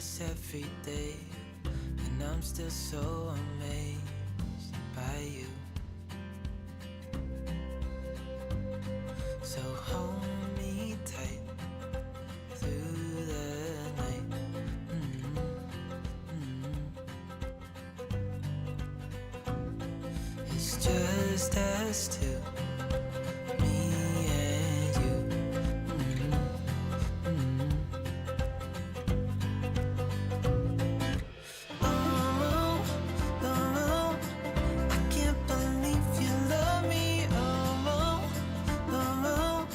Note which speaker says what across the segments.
Speaker 1: this every day, and I'm still so amazed by you. So hold me tight through the night. It's just us two, me and you. Oh, oh, I can't believe you love me. Oh, oh,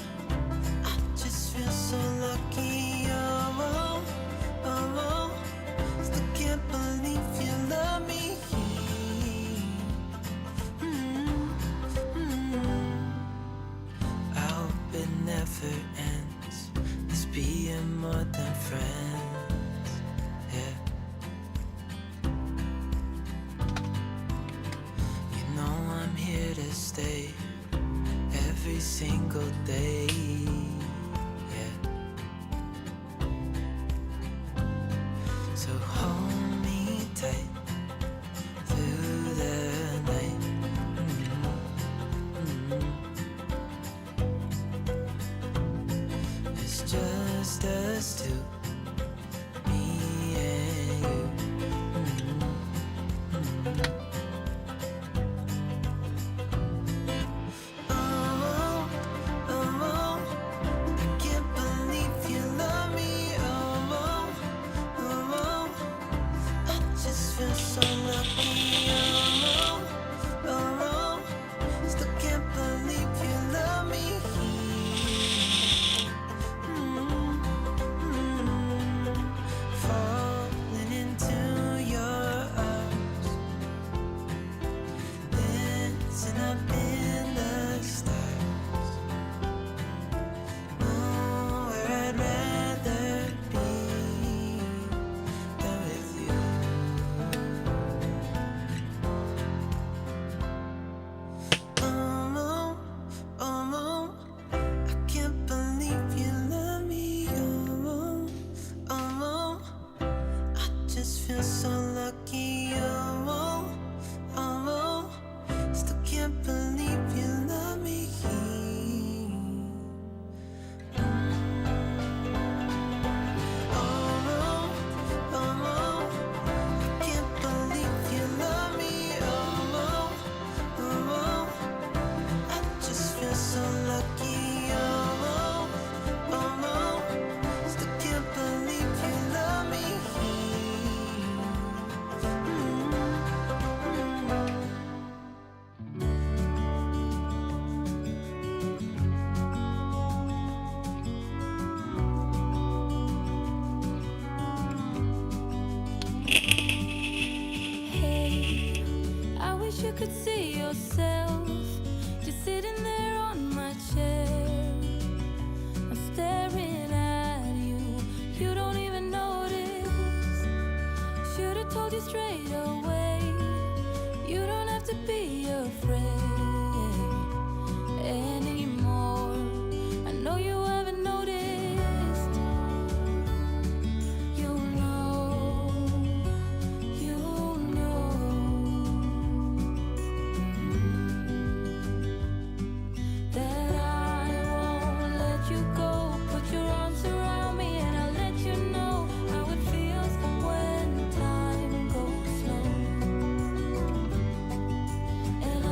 Speaker 1: I just feel so lucky. Oh, oh, still can't believe you love me. I hope it never ends, this being more than friends, yeah. You know I'm here to stay every single day, yeah. So hold me tight through the night. It's just us two, me and you. Oh, oh, I can't believe you love me. Oh, oh, I just feel so lucky. Oh, still can't believe you love me. Falling into your arms, dancing up in the stars. Where I'd rather be than with you. Oh, I can't believe you love me. Oh, I just feel so lucky. Oh, still can't believe you love me. Oh, I can't believe you love me. Oh, I just feel so lucky. Still can't believe you love me.
Speaker 2: Hey, I wish you could see yourself just sitting there on my chair. I'm staring at you, you don't even notice. Should've told you straight away, you don't have to be afraid anymore. I know you haven't noticed. You know that I won't let you go. Put your arms around me and I'll let you know how it feels when time goes slow. And I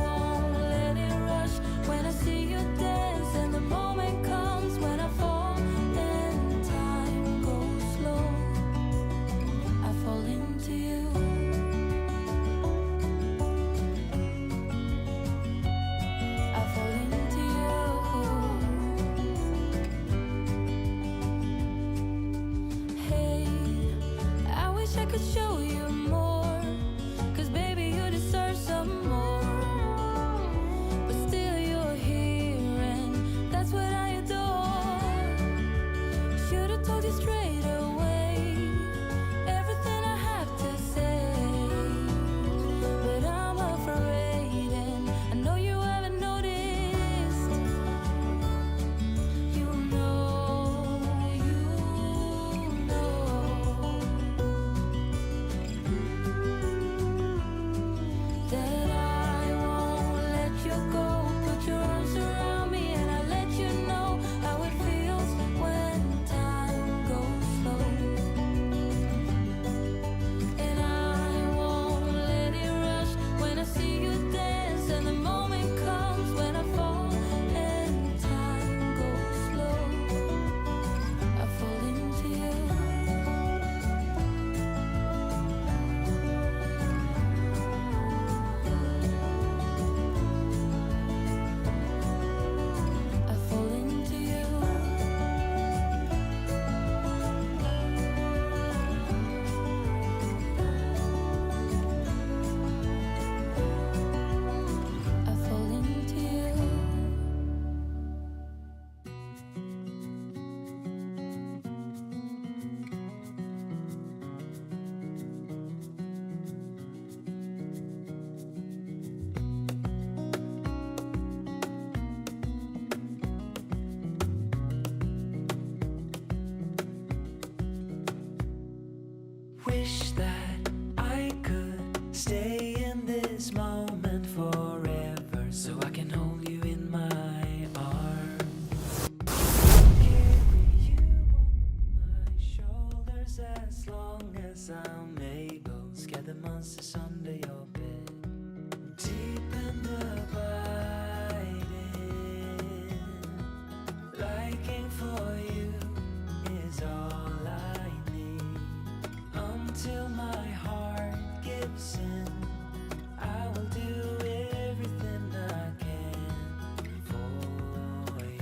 Speaker 2: won't let it rush when I see you dance, and the moment comes when I fall and time goes slow. I fall into you. I fall into you. Hey, I wish I could show you more, 'cause baby you deserve some more. But still you're here and that's what I adore. Should've told you straight away everything I have to say, but I'm afraid and I know you haven't noticed. You know
Speaker 1: stay in this moment forever, so I can hold you in my arms. Carry you on my shoulders as long as I'm able. Scare the monsters under your bed. Deep and abiding, liking for you is all I need. Until my heart gives in, I will do everything I can for you.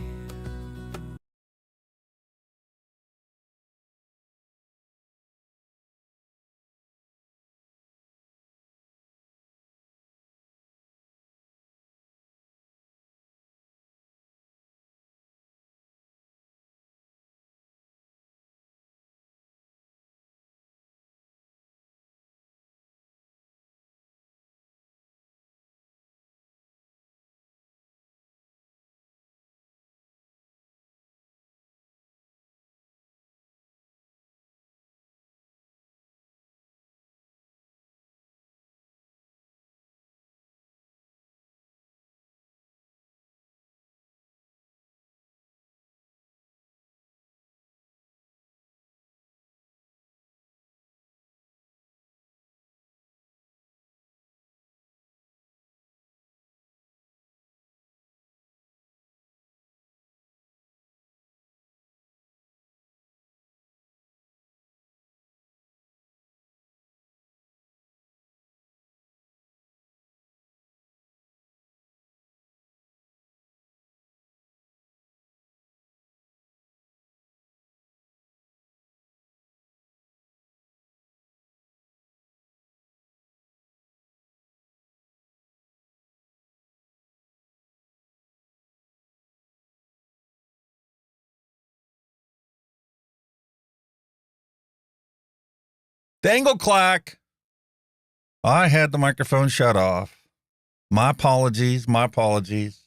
Speaker 3: Dangle clack. I had the microphone shut off. My apologies. My apologies.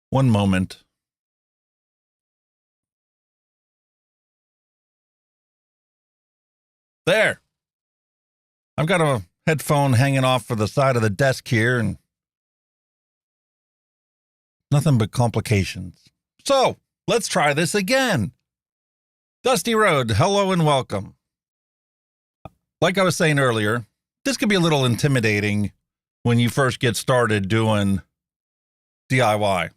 Speaker 3: One moment. There. I've got a headphone hanging off for the side of the desk here and nothing but complications. So let's try this again. Dusty Road, hello and welcome. Like I was saying earlier, this can be a little intimidating when you first get started doing DIY,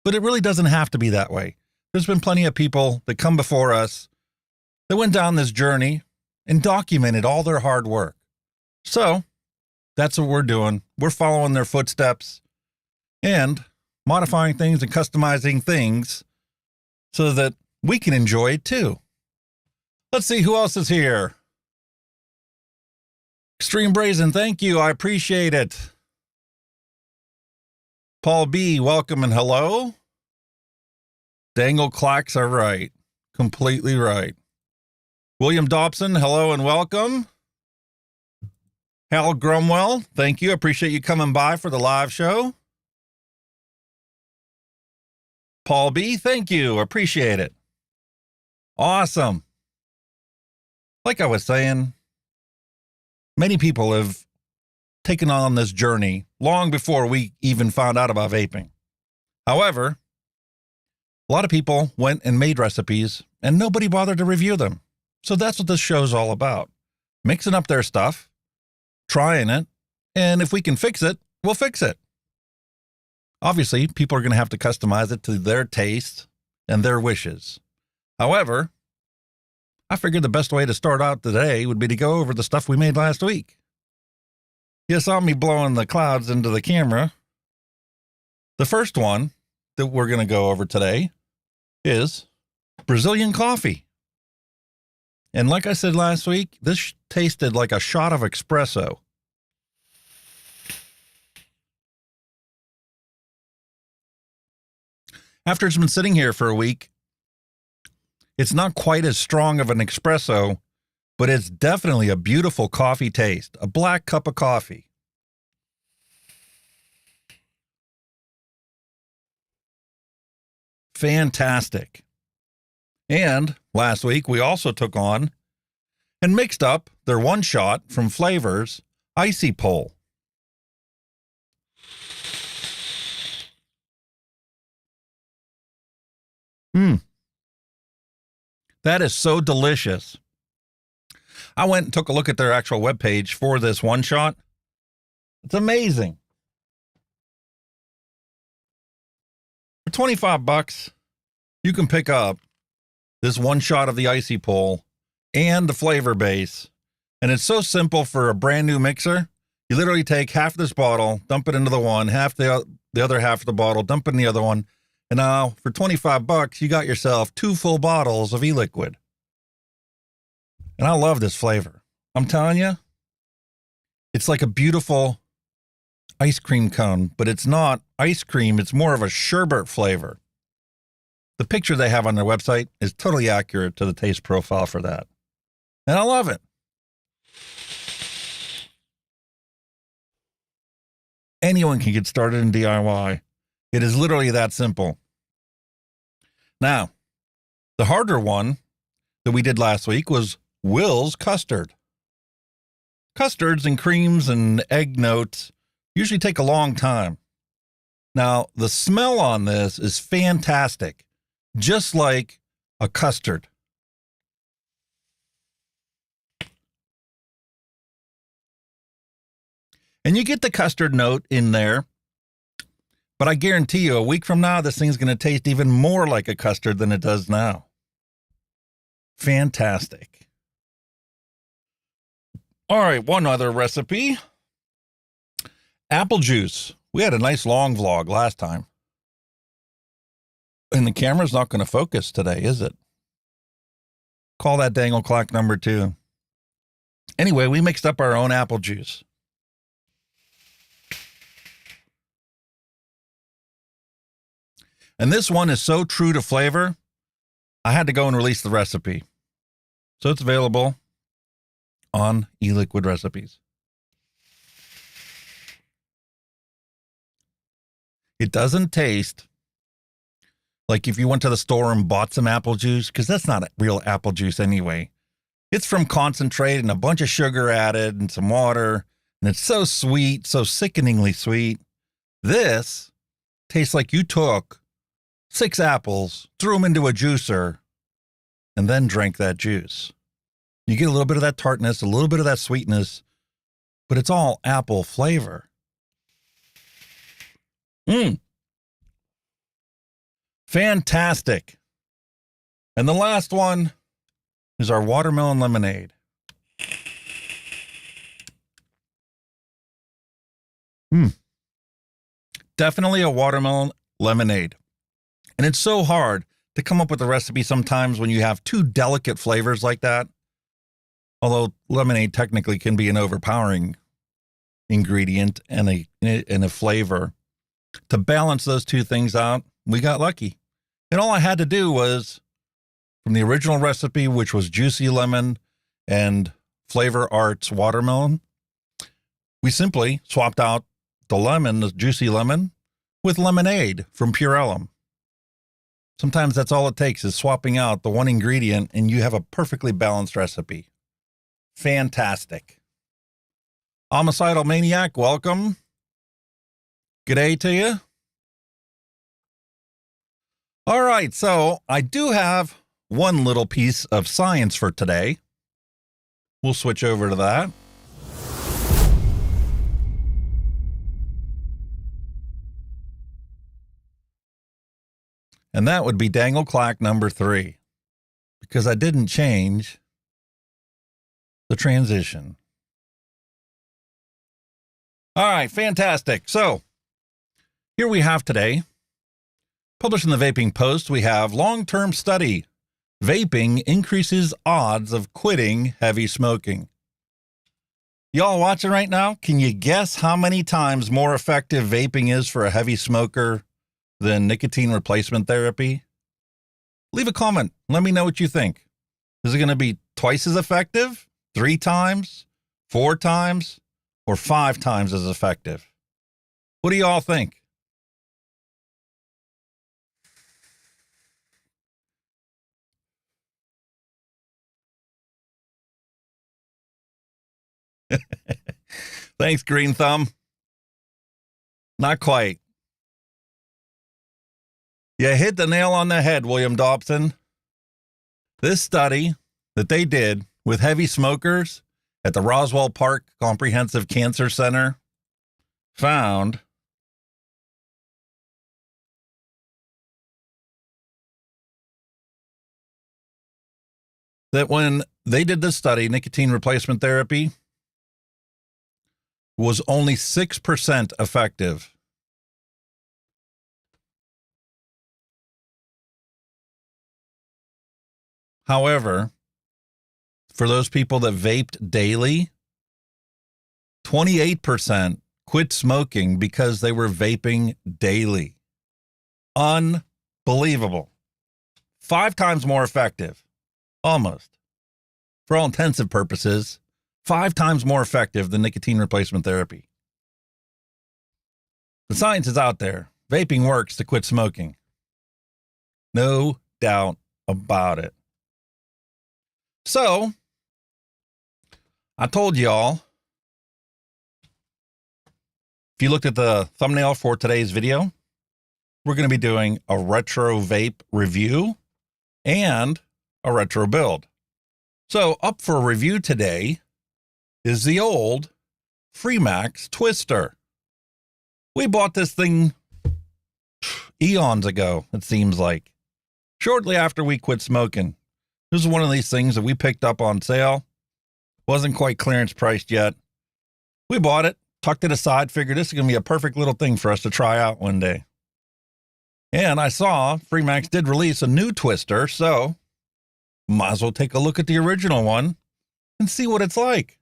Speaker 3: but it really doesn't have to be that way. There's been plenty of people that come before us that went down this journey and documented all their hard work. So that's what we're doing. We're following their footsteps and modifying things and customizing things so that we can enjoy it too. Let's see who else is here. Extreme Brazen, thank you. I appreciate it. Paul B, welcome and hello. Dangle clacks are right. Completely right. William Dobson, hello and welcome. Hal Grumwell, thank you. Appreciate you coming by for the live show. Paul B, thank you. Appreciate it. Awesome. Like I was saying, many people have taken on this journey long before we even found out about vaping. However, a lot of people went and made recipes and nobody bothered to review them. So that's what this show's all about. Mixing up their stuff, trying it, and if we can fix it, we'll fix it. Obviously, people are going to have to customize it to their taste and their wishes. However, I figured the best way to start out today would be to go over the stuff we made last week. You saw me blowing the clouds into the camera. The first one that we're going to go over today is Brazilian coffee. And like I said last week, this tasted like a shot of espresso. After it's been sitting here for a week, it's not quite as strong of an espresso, but it's definitely a beautiful coffee taste, a black cup of coffee. Fantastic. And Last week, we also took on and mixed up their one shot from Flavrz Icy Pole. That is so delicious. I went and took a look at their actual webpage for this one shot. It's amazing. For 25 bucks, you can pick up this one shot of the Icy Pole and the flavor base. And it's so simple for a brand new mixer. You literally take half this bottle, dump it into the one, half the other half of the bottle, dump it in the other one. And now for 25 bucks, you got yourself 2 full bottles of e-liquid. And I love this flavor. I'm telling you, it's like a beautiful ice cream cone, but it's not ice cream. It's more of a sherbet flavor. The picture they have on their website is totally accurate to the taste profile for that. And I love it. Anyone can get started in DIY. It is literally that simple. Now, the harder one that we did last week was Will's custard. Custards and creams and egg notes usually take a long time. Now, the smell on this is fantastic, just like a custard. And you get the custard note in there, but I guarantee you a week from now, this thing's going to taste even more like a custard than it does now. Fantastic. All right, one other recipe. Apple juice. We had a nice long vlog last time. And the camera's not going to focus today, is it? Call that dangle clock number 2. Anyway, we mixed up our own apple juice. And this one is so true to flavor, I had to go and release the recipe. So it's available on e-liquid recipes. It doesn't taste like if you went to the store and bought some apple juice, because that's not real apple juice anyway. It's from concentrate and a bunch of sugar added and some water, and it's so sweet, so sickeningly sweet. This tastes like you took 6 apples, threw them into a juicer, and then drank that juice. You get a little bit of that tartness, a little bit of that sweetness, but it's all apple flavor. Fantastic. And the last one is our watermelon lemonade. Definitely a watermelon lemonade. And it's so hard to come up with a recipe sometimes when you have 2 delicate flavors like that. Although lemonade technically can be an overpowering ingredient and a flavor. To balance those 2 things out, we got lucky. And all I had to do was, from the original recipe, which was juicy lemon and Flavor Arts watermelon, we simply swapped out the juicy lemon, with lemonade from Pure Elm. Sometimes that's all it takes is swapping out the one ingredient and you have a perfectly balanced recipe. Fantastic. Homicidal Maniac, welcome. G'day to you. All right, so I do have one little piece of science for today. We'll switch over to that. And that would be dangle clock number 3, because I didn't change the transition. All right, fantastic. So here we have today, published in the Vaping Post, we have long-term study. Vaping increases odds of quitting heavy smoking. Y'all watching right now? Can you guess how many times more effective vaping is for a heavy smoker than nicotine replacement therapy? Leave a comment. Let me know what you think. Is it going to be twice as effective, 3 times, 4 times, or 5 times as effective? What do you all think? Thanks, Green Thumb. Not quite. You hit the nail on the head, William Dobson. This study that they did with heavy smokers at the Roswell Park Comprehensive Cancer Center found that when they did this study, nicotine replacement therapy was only 6% effective. However, for those people that vaped daily, 28% quit smoking because they were vaping daily. Unbelievable. 5 times more effective. Almost. For all intensive purposes, 5 times more effective than nicotine replacement therapy. The science is out there. Vaping works to quit smoking. No doubt about it. So, I told y'all, if you looked at the thumbnail for today's video, we're going to be doing a retro vape review and a retro build. So up for review today is the old Freemax Twister. We bought this thing eons ago, it seems like. Shortly after we quit smoking. This is one of these things that we picked up on sale. Wasn't quite clearance priced yet. We bought it, tucked it aside, figured this is going to be a perfect little thing for us to try out one day. And I saw Freemax did release a new Twister, so might as well take a look at the original one and see what it's like.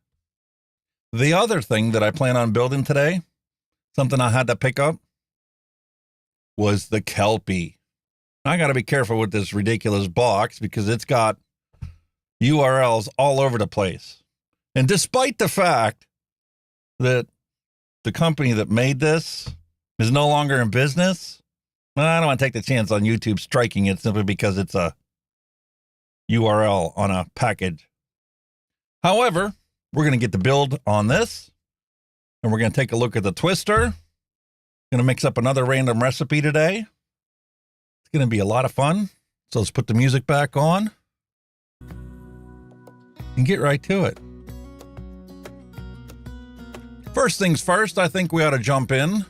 Speaker 3: The other thing that I plan on building today, something I had to pick up, was the Kelpie. I got to be careful with this ridiculous box because it's got URLs all over the place. And despite the fact that the company that made this is no longer in business, I don't want to take the chance on YouTube striking it simply because it's a URL on a package. However, we're going to get the build on this, and we're going to take a look at the Twister. Going to mix up another random recipe today. It's going to be a lot of fun. So let's put the music back on and get right to it. First things first, I think we ought to jump in.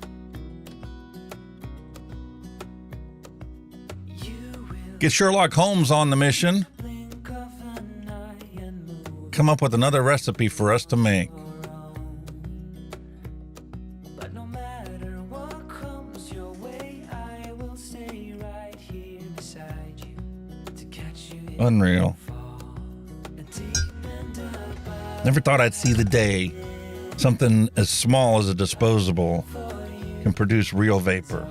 Speaker 3: Get Sherlock Holmes on the mission. Come up with another recipe for us to make. Unreal. Never thought I'd see the day something as small as a disposable can produce real vapor.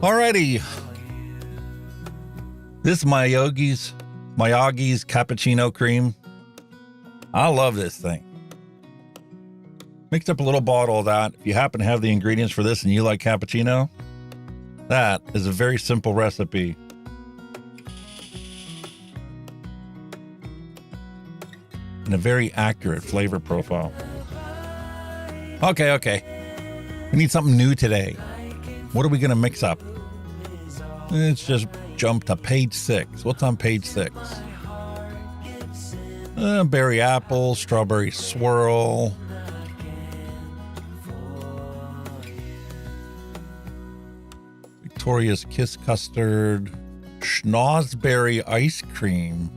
Speaker 3: Alrighty. This Miyagi's cappuccino cream. I love this thing. Mixed up a little bottle of that. If you happen to have the ingredients for this and you like cappuccino, that is a very simple recipe. And a very accurate flavor profile. Okay. We need something new today. What are we going to mix up? Let's just jump to page 6. What's on page 6? Berry apple, strawberry swirl. Victoria's Kiss custard. Schnozberry ice cream.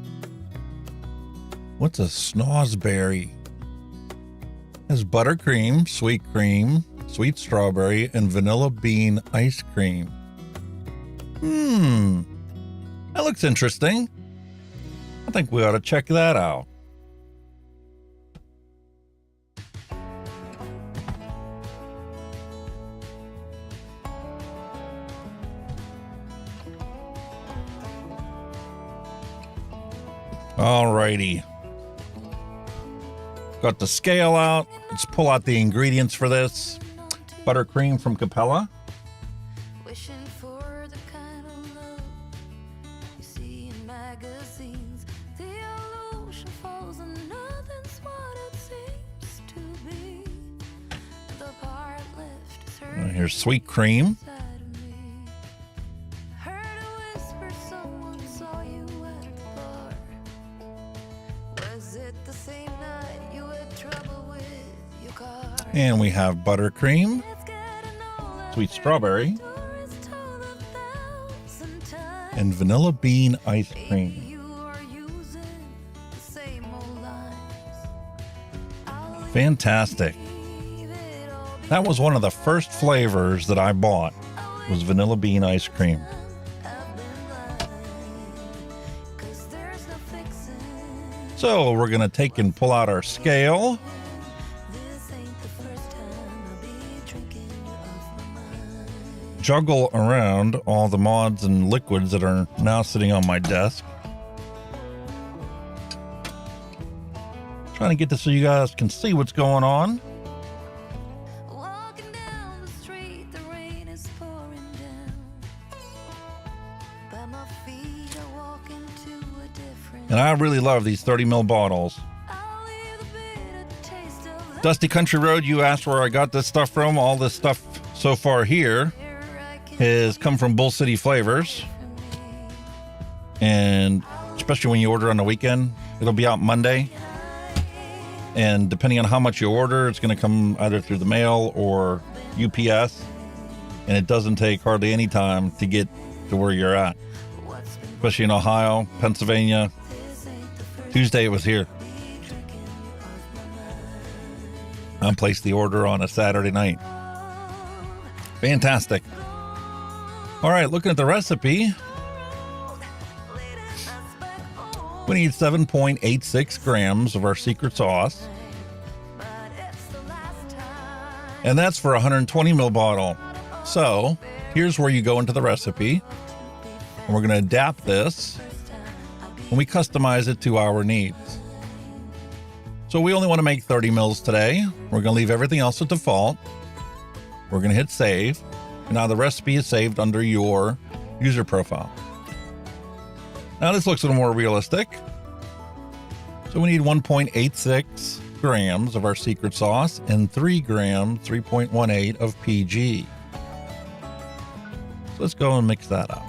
Speaker 3: What's a schnozberry? Has buttercream, sweet strawberry, and vanilla bean ice cream. That looks interesting. I think we ought to check that out. Alrighty. Got the scale out. Let's pull out the ingredients for this. Buttercream from Capella. Here's sweet cream. And we have buttercream, sweet strawberry, and vanilla bean ice cream. Fantastic. That was one of the first flavors that I bought, was vanilla bean ice cream. So we're going to take and pull out our scale. Juggle around all the mods and liquids that are now sitting on my desk. Trying to get this so you guys can see what's going on.
Speaker 2: Walking down the street, the rain is pouring down. But my feet are walking to a different.
Speaker 3: And I really love these 30 ml bottles. Dusty Country Road, you asked where I got this stuff from. All this stuff so far here has come from Bull City Flavrz. And especially when you order on the weekend, it'll be out Monday. And depending on how much you order, it's going to come either through the mail or UPS. And it doesn't take hardly any time to get to where you're at, especially in Ohio, Pennsylvania. Tuesday it was here. I placed the order on a Saturday night. Fantastic. All right, looking at the recipe. We need 7.86 grams of our secret sauce. And that's for a 120 ml bottle. So here's where you go into the recipe. And we're going to adapt this and we customize it to our needs. So we only want to make 30 mils today. We're going to leave everything else at default. We're going to hit save. And now the recipe is saved under your user profile. Now this looks a little more realistic. So we need 1.86 grams of our secret sauce and 3 grams, 3.18 of PG. So let's go and mix that up.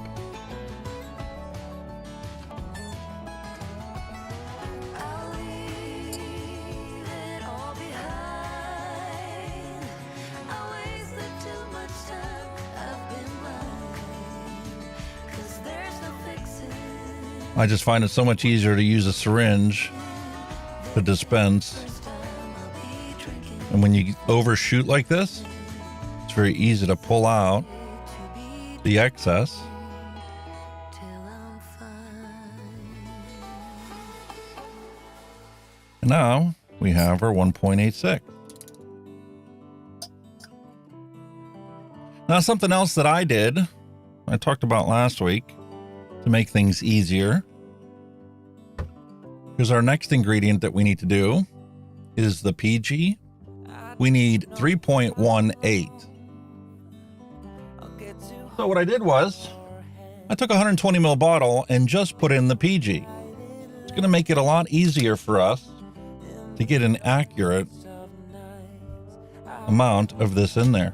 Speaker 3: I just find it so much easier to use a syringe to dispense. And when you overshoot like this, it's very easy to pull out the excess. And now we have our 1.86. Now something else that I did, I talked about last week, to make things easier. Here's our next ingredient that we need to do is the PG. We need 3.18. So what I did was I took a 120 ml bottle and just put in the PG. It's going to make it a lot easier for us to get an accurate amount of this in there.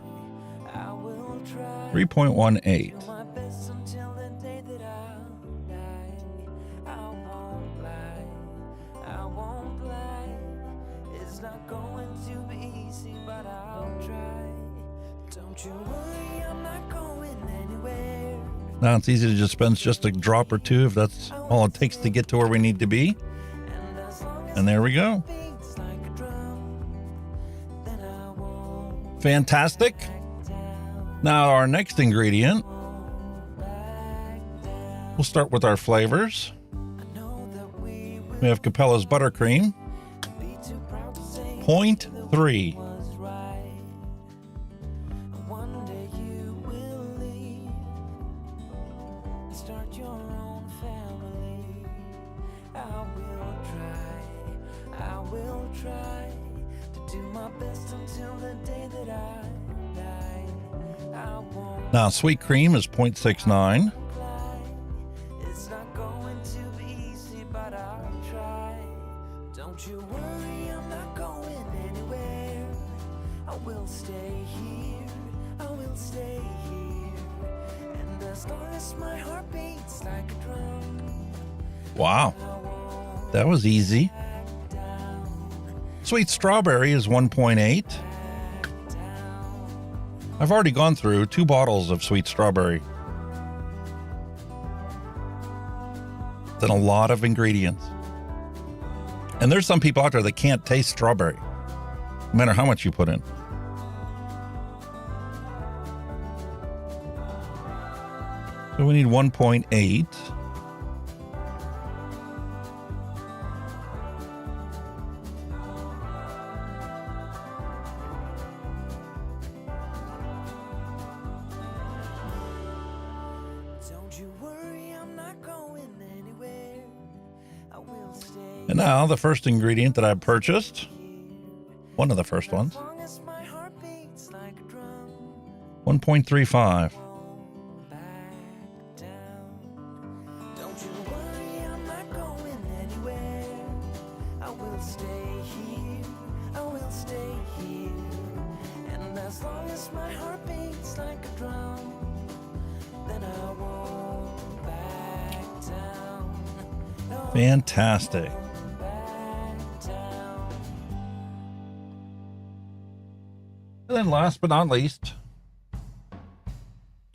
Speaker 3: 3.18. Now it's easy to dispense just a drop or two if that's all it takes to get to where we need to be. And there we go. Fantastic. Now our next ingredient, we'll start with our flavors. We have Capella's buttercream, 0.3. Now sweet cream is 0.69.
Speaker 1: It's not going to be easy, but I'll try. Don't you worry, I'm not going anywhere. I will stay here. I will stay here. And as long as my heart beats like a drum,
Speaker 3: Wow. That was easy. Sweet strawberry is 1.8. I've already gone through 2 bottles of sweet strawberry. Then a lot of ingredients. And there's some people out there that can't taste strawberry, no matter how much you put in. So we need 1.8.
Speaker 1: don't you worry, I'm not going anywhere. I will stay
Speaker 3: And now the first ingredient that I purchased, one of the first ones,
Speaker 1: as long as my heart beats like a drum.
Speaker 3: 1.35.
Speaker 1: Back down. Don't you worry, I'm not going anywhere. I will stay here. I will stay here. And as long as my heart beats like a drum, then I won't back down. No,
Speaker 3: Fantastic.
Speaker 1: back down.
Speaker 3: And then last but not least,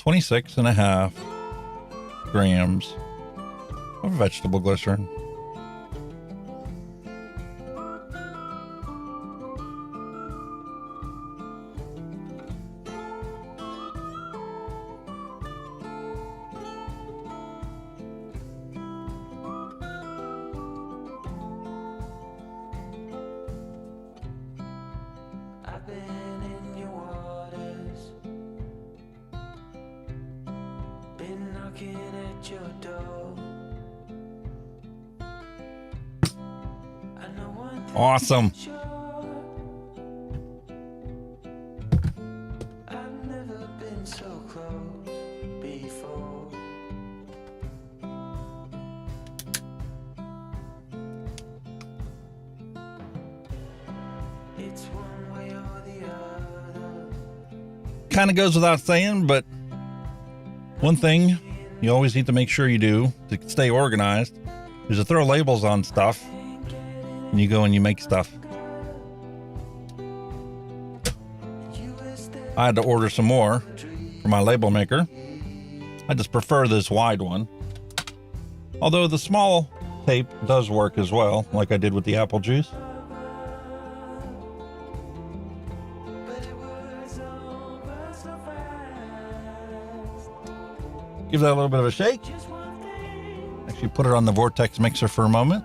Speaker 3: 26.5 grams of vegetable glycerin.
Speaker 1: I've been in your waters, been knocking at your door. I know one thing
Speaker 3: Awesome.
Speaker 1: sure, I've never been so close before. It's one way or the other.
Speaker 3: Kind of goes without saying, but one thing you always need to make sure you do to stay organized is to throw labels on stuff when you go and you make stuff. I had to order some more for my label maker. I just prefer this wide one. Although the small tape does work as well, like I did with the apple juice. Give that a little bit of a shake. Actually put it on the vortex mixer for a moment.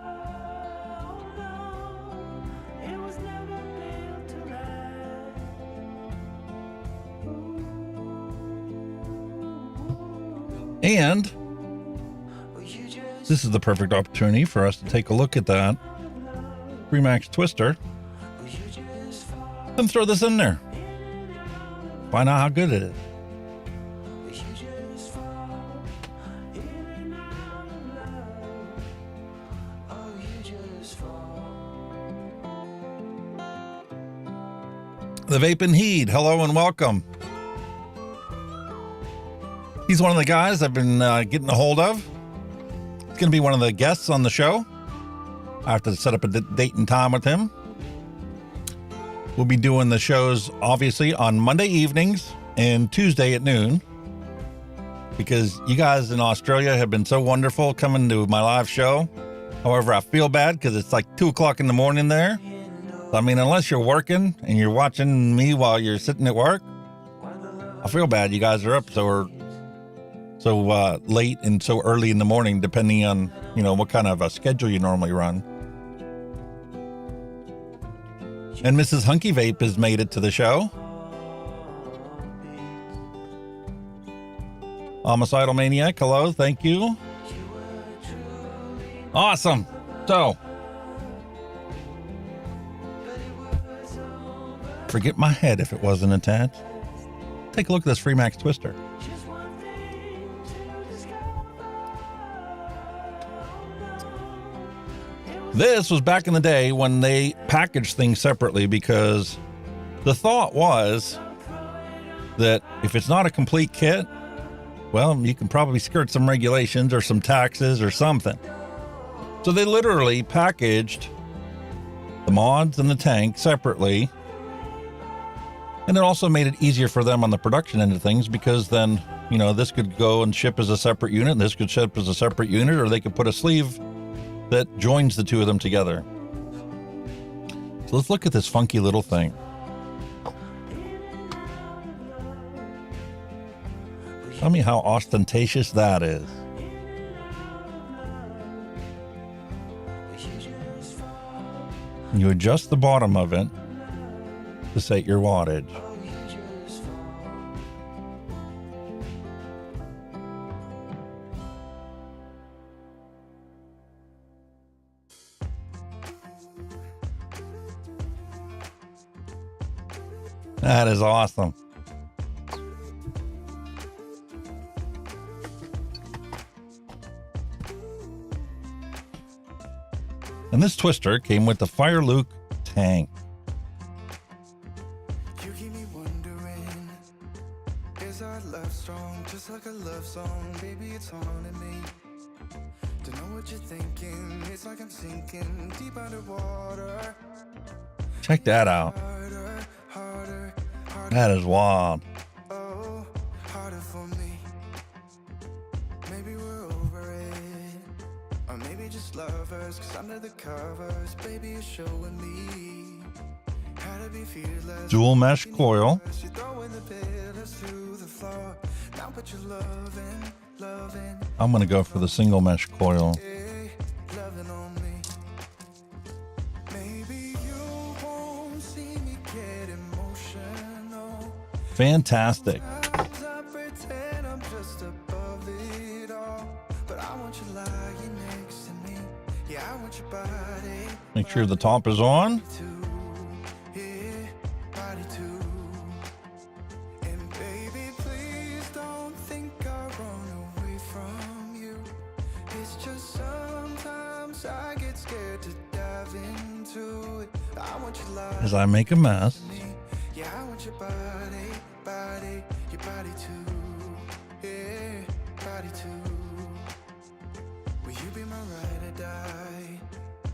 Speaker 3: And this is the perfect opportunity for us to take a look at that Remax Twister and throw this in there. Find out how good it is. The Vapin' Heed, hello and welcome. He's one of the guys I've been getting a hold of. He's going to be one of the guests on the show. I have to set up a date and time with him. We'll be doing the shows, obviously, on Monday evenings and Tuesday at noon. Because you guys in Australia have been so wonderful coming to my live show. However, I feel bad because it's like 2 o'clock in the morning there. I mean, unless you're working and you're watching me while you're sitting at work, I feel bad you guys are up so late and so early in the morning, depending on, what kind of a schedule you normally run. And Mrs. Hunky Vape has made it to the show. Homicidal Maniac, hello, thank you. Awesome. So, forget my head if it wasn't attached. Take a look at this Remax Twister. This was back in the day when they packaged things separately, because the thought was that if it's not a complete kit, well, you can probably skirt some regulations or some taxes or something. So they literally packaged the mods and the tank separately. And it also made it easier for them on the production end of things, because then, you know, this could go and ship as a separate unit, and this could ship as a separate unit, or they could put a sleeve that joins the two of them together. So let's look at this funky little thing. Tell me how ostentatious that is. You adjust the bottom of it to set your wattage. That is awesome. And this twister came with the Fire Luke tank.
Speaker 4: You keep me wondering, is our love strong? Just like a love song, baby, it's haunting me. To know what you're thinking, it's like I'm sinking deep underwater.
Speaker 3: Check that out.
Speaker 4: Harder, harder, harder.
Speaker 3: That is wild.
Speaker 4: Oh, harder for me. Maybe we're over it, or maybe just lovers. 'Cause under the covers, baby, you're showing me how to be fearless.
Speaker 3: Dual mesh coil.
Speaker 4: You're throwing the pillars through the floor. Now but you're loving, loving,
Speaker 3: I'm going to go for the single mesh coil.
Speaker 4: eh, loving on me. Maybe you won't see me get emotional.
Speaker 3: Fantastic.
Speaker 4: Sometimes I pretend I'm just above it all, but I want you lying next to me. Yeah, I want your body
Speaker 3: Make sure the top is on.
Speaker 4: too. Yeah, body too. And baby, please don't think I run away from you. It's just sometimes I get scared to dive into it. I want you lying
Speaker 3: As I make a mess.
Speaker 4: yeah, I want your body, body, your body too. Yeah, body too. Will you be my ride or die?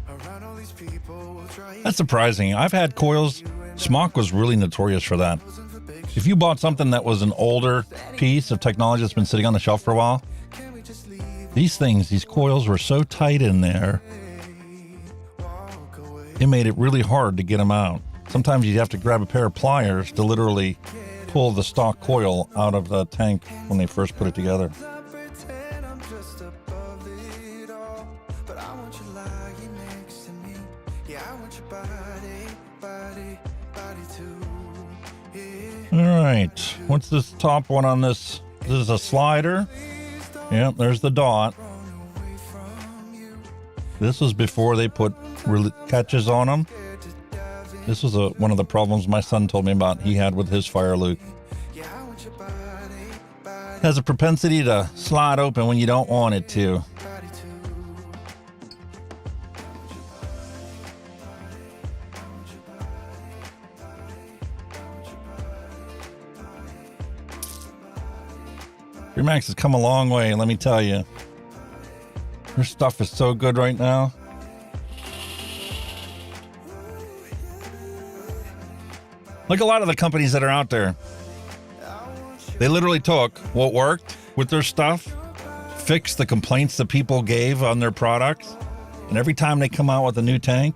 Speaker 4: Around all these people will try.
Speaker 3: That's surprising. I've had coils. Smock was really notorious for that. If you bought something that was an older piece of technology that's been sitting on the shelf for a while,
Speaker 4: Can we just leave?
Speaker 3: these coils were so tight in there,
Speaker 4: Walk away.
Speaker 3: it made it really hard to get them out. Sometimes you'd have to grab a pair of pliers to literally pull the stock coil out of the tank when they first put it together.
Speaker 4: I pretend I'm just above it all, but I want you lying next to me. Yeah, I want your body, body, body too. Yeah.
Speaker 3: All right. What's this top one on this? This is a slider. Yep, there's the dot. This was before they put catches on them. This was one of the problems my son told me about he had with his Fire Luke. Has a propensity to slide open when you don't want it to. Your Max has come a long way, let me tell you. Your stuff is so good right now. Like a lot of the companies that are out there, they literally took what worked with their stuff, fixed the complaints that people gave on their products, and every time they come out with a new tank,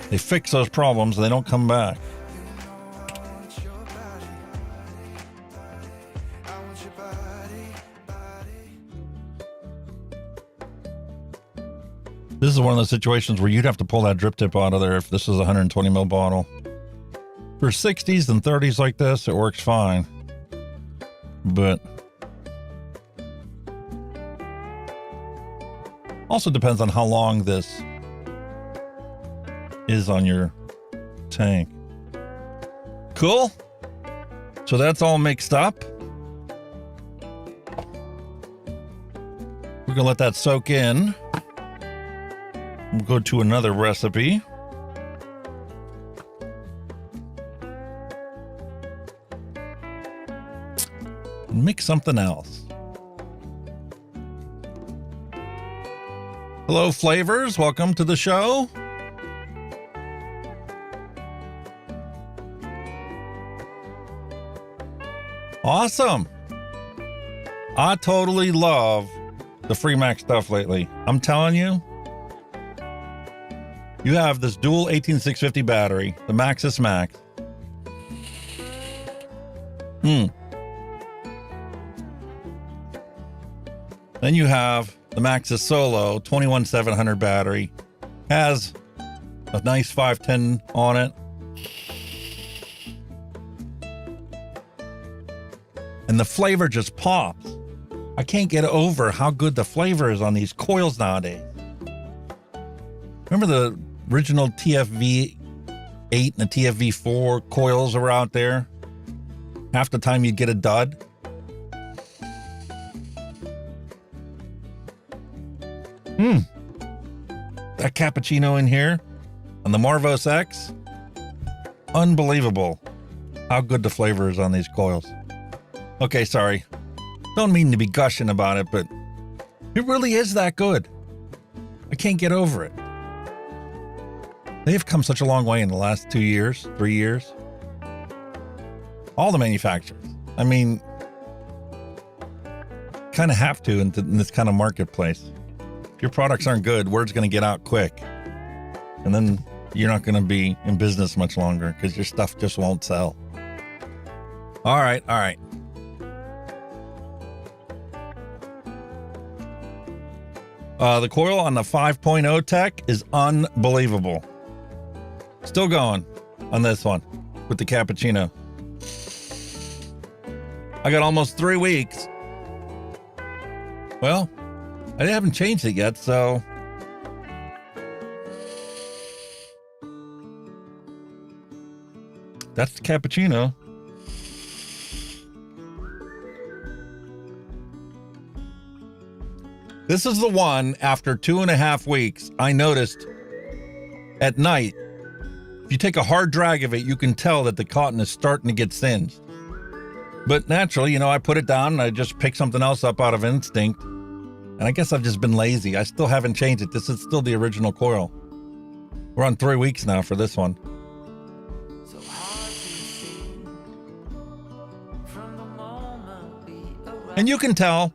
Speaker 3: they fix those problems and they don't come back. This is one of those situations where you'd have to pull that drip tip out of there if this is a 120 ml bottle. For 60s and 30s like this, it works fine. But also depends on how long this is on your tank. Cool. So that's all mixed up. We're gonna let that soak in. We'll go to another recipe. and mix something else. Hello, Flavrz. Welcome to the show. Awesome. I totally love the Free Max stuff lately. I'm telling you, you have this dual 18650 battery, the Maxxis Max. Then you have the Maxxis Solo 21700 battery. Has a nice 510 on it. And the flavor just pops. I can't get over how good the flavor is on these coils nowadays. Remember the original TFV 8 and the TFV 4 coils were out there? Half the time you'd get a dud. That cappuccino in here on the Marvos X. Unbelievable how good the flavor is on these coils. Okay, sorry. Don't mean to be gushing about it, but it really is that good. I can't get over it. They've come such a long way in the last 2 years, 3 years. All the manufacturers. I mean, kind of have to in this kind of marketplace. If your products aren't good, word's going to get out quick. And then you're not going to be in business much longer because your stuff just won't sell. All right. The coil on the 5.0 tech is unbelievable. Still going on this one with the cappuccino. I got almost 3 weeks. Well, I haven't changed it yet, so that's the cappuccino. This is the one after 2.5 weeks I noticed at night. If you take a hard drag of it, you can tell that the cotton is starting to get singed. But naturally, you know, I put it down and I just pick something else up out of instinct. And I guess I've just been lazy. I still haven't changed it. This is still the original coil. We're on 3 weeks now for this one.
Speaker 1: So hard to see from the moment we arrived.
Speaker 3: And you can tell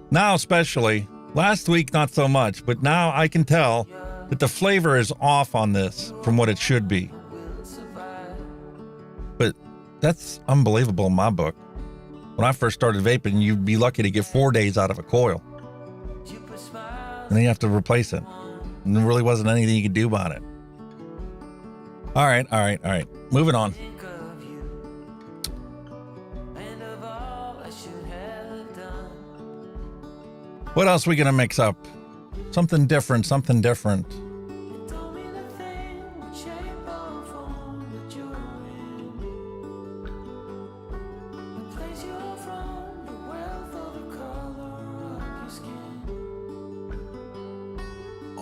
Speaker 3: now, especially last week, not so much, but now I can tell that the flavor is off on this from what it should be. But that's unbelievable in my book. When I first started vaping, you'd be lucky to get 4 days out of a coil. And then you have to replace it. And there really wasn't anything you could do about it. All right. Moving on. What else are we going to mix up? Something different.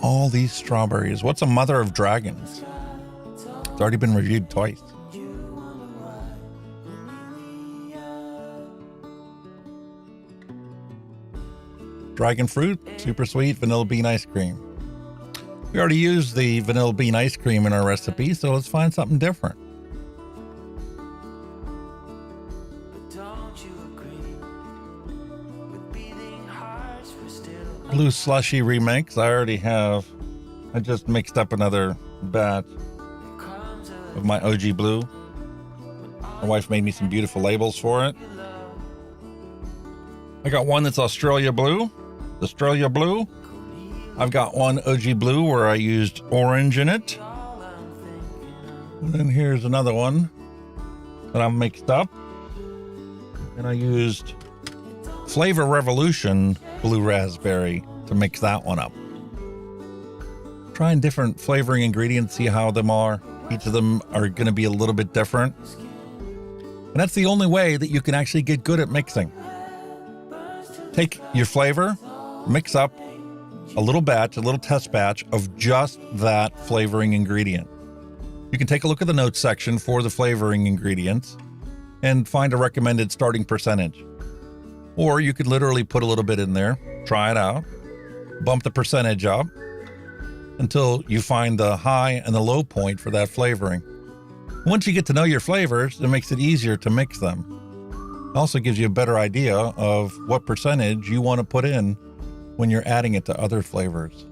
Speaker 3: All these strawberries. What's a mother of dragons? It's already been reviewed twice. Dragon fruit, super sweet, vanilla bean ice cream. We already used the vanilla bean ice cream in our recipe, so let's find something different. Blue slushy remix. I just mixed up another batch of my OG blue. My wife made me some beautiful labels for it. I got one that's Australia blue. I've got one OG blue where I used orange in it. And then here's another one that I mixed up. And I used Flavor Revolution blue raspberry to mix that one up. Trying different flavoring ingredients, see how them are. Each of them are going to be a little bit different. And that's the only way that you can actually get good at mixing. Take your flavor, mix up a little test batch of just that flavoring ingredient. You can take a look at the notes section for the flavoring ingredients. and find a recommended starting percentage. Or you could literally put a little bit in there, try it out, bump the percentage up until you find the high and the low point for that flavoring. Once you get to know your flavors, it makes it easier to mix them. It also gives you a better idea of what percentage you want to put in when you're adding it to other flavors.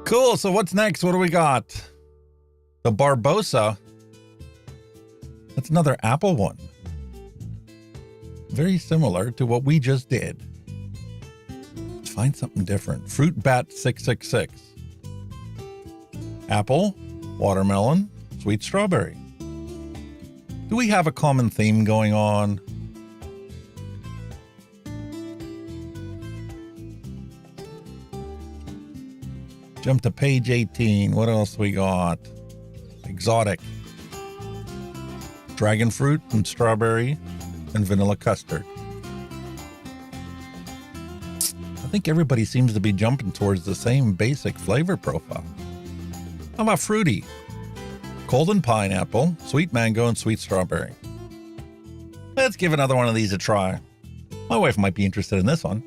Speaker 3: Cool, so what's next? What do we got? The Barbosa. That's another apple one. Very similar to what we just did. Let's find something different. Fruit Bat 666. Apple, watermelon, sweet strawberry. Do we have a common theme going on? Jump to page 18. What else we got? Exotic. Dragon fruit and strawberry and vanilla custard. I think everybody seems to be jumping towards the same basic flavor profile. How about fruity? Golden pineapple, sweet mango, and sweet strawberry. Let's give another one of these a try. My wife might be interested in this one.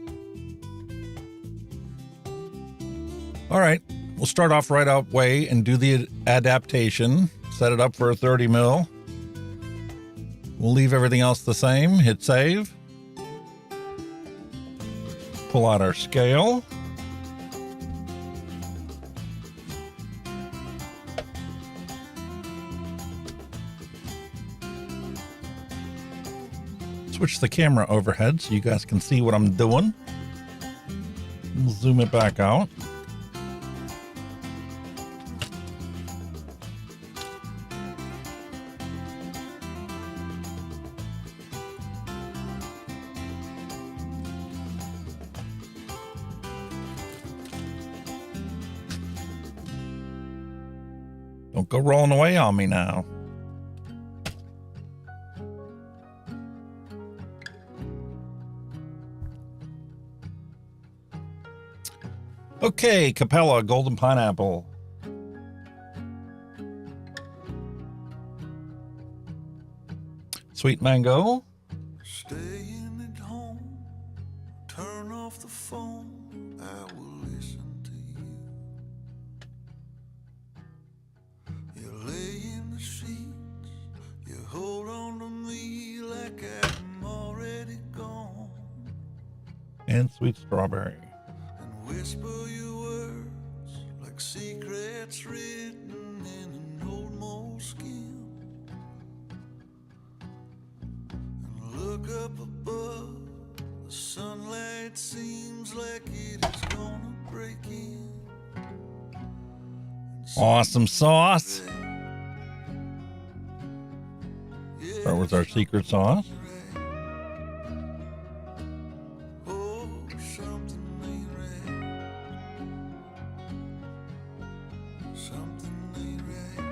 Speaker 3: All right, we'll start off right out way and do the adaptation. Set it up for a 30 mil. We'll leave everything else the same. Hit save. Pull out our scale. Switch the camera overhead so you guys can see what I'm doing. We'll zoom it back out. Don't go rolling away on me now. Okay, Capella Golden Pineapple. Sweet Mango.
Speaker 4: Staying at home, turn off the phone, I will listen to you. You lay in the sheets, you hold on to me like I'm already gone,
Speaker 3: And Sweet Strawberry.
Speaker 4: and whisper your words like secrets written in an old moleskin, and look up above, the sunlight seems like it is gonna break in.
Speaker 3: Awesome sauce. Start with our secret sauce.
Speaker 4: Oh, something ain't right. Something ain't right.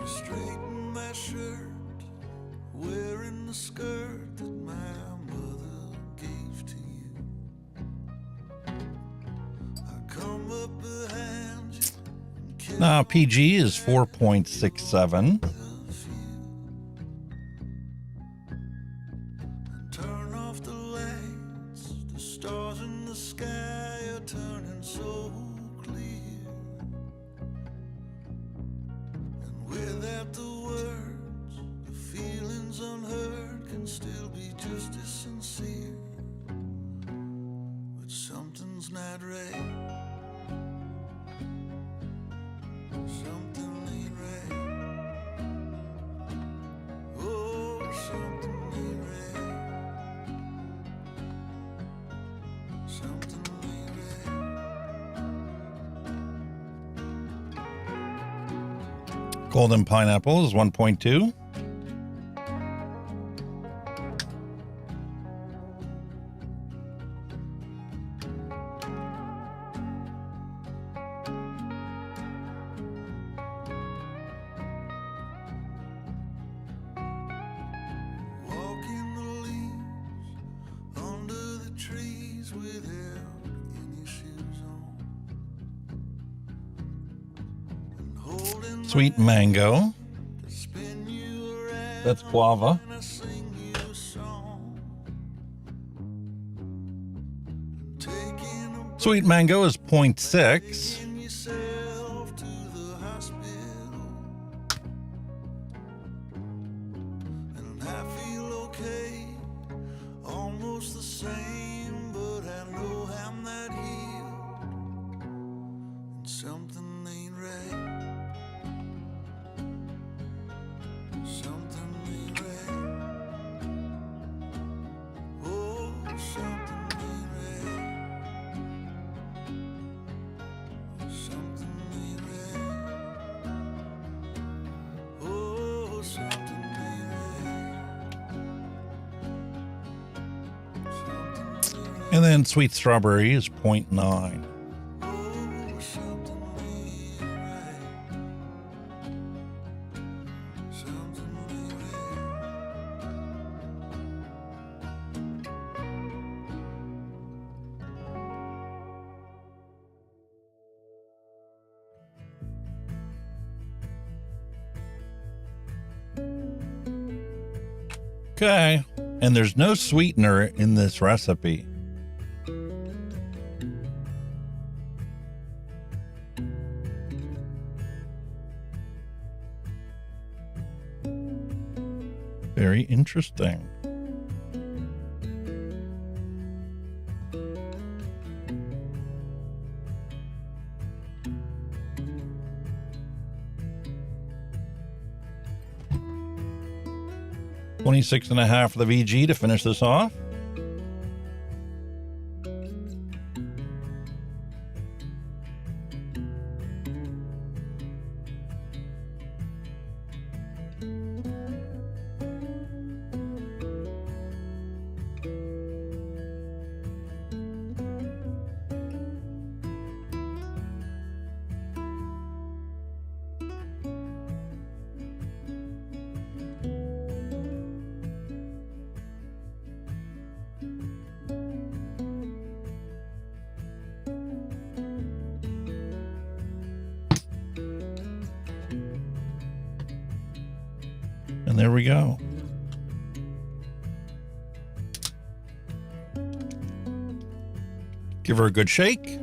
Speaker 4: You straighten my shirt, wearing the skirt that my mother gave to you. I come up behind you and kiss
Speaker 3: Now, PG is 4.67.
Speaker 4: turn off the lights, the stars in the sky are turning so clear. And without the words, the feelings unheard can still be just as sincere. But something's not right. Something ain't right. Oh, something ain't right. Something ain't right.
Speaker 3: Golden Pineapple is 1.2.
Speaker 4: Walking the leaves under the trees without any shoes on.
Speaker 3: Sweet mango. That's guava. Sweet mango is 0.6. And then sweet strawberry is 0.9. Okay, and there's no sweetener in this recipe. Very interesting. $26.5 for the VG to finish this off. And there we go. Give her a good shake.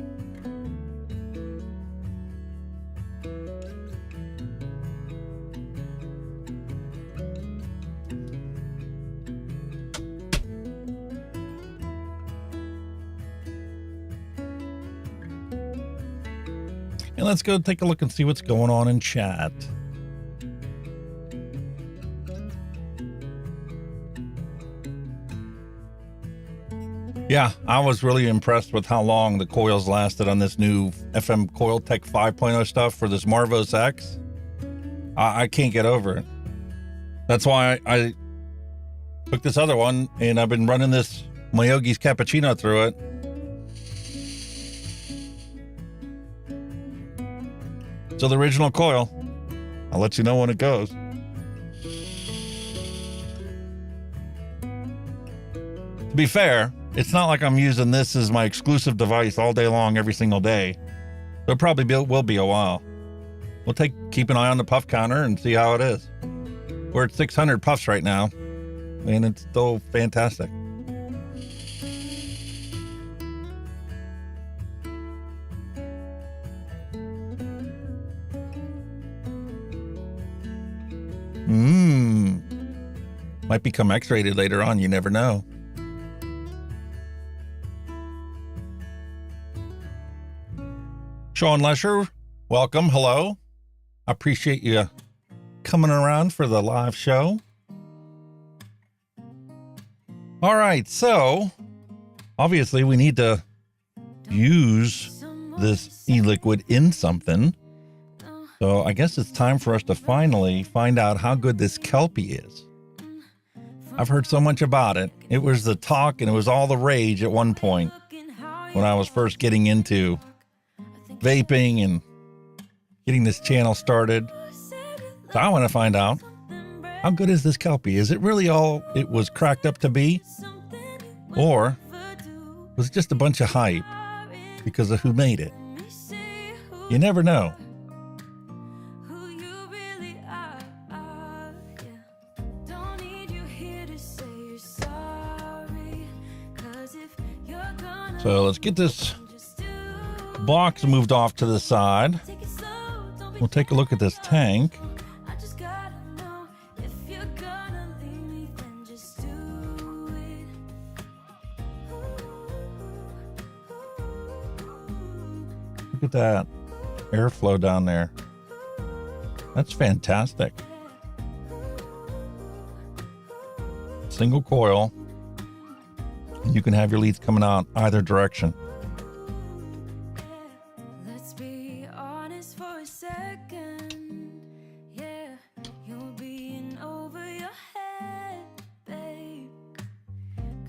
Speaker 3: And let's go take a look and see what's going on in chat. Yeah, I was really impressed with how long the coils lasted on this new FM Coil Tech 5.0 stuff for this Marvos X. I can't get over it. That's why I took this other one, and I've been running this Miyogi's Cappuccino through it. So the original coil, I'll let you know when it goes. To be fair, it's not like I'm using this as my exclusive device all day long, every single day. It probably will be a while. We'll keep an eye on the puff counter and see how it is. We're at 600 puffs right now, and it's still fantastic. Might become X-rated later on, you never know. Sean Lesher, welcome. Hello. I appreciate you coming around for the live show. All right, so obviously we need to use this e-liquid in something. So I guess it's time for us to finally find out how good this Kelpie is. I've heard so much about it. It was the talk and it was all the rage at one point when I was first getting into vaping and getting this channel started. So I want to find out, how good is this Kelpie? Is it really all it was cracked up to be? Or was it just a bunch of hype because of who made it? You never know. So let's get this box moved off to the side. We'll take a look at this tank.
Speaker 2: I just gotta know if you're gonna leave me, then just do it.
Speaker 3: Look at that airflow down there. That's fantastic. Single coil. And you can have your leads coming out either direction.
Speaker 2: Let's be honest for a second. Yeah, you're being over your head, babe.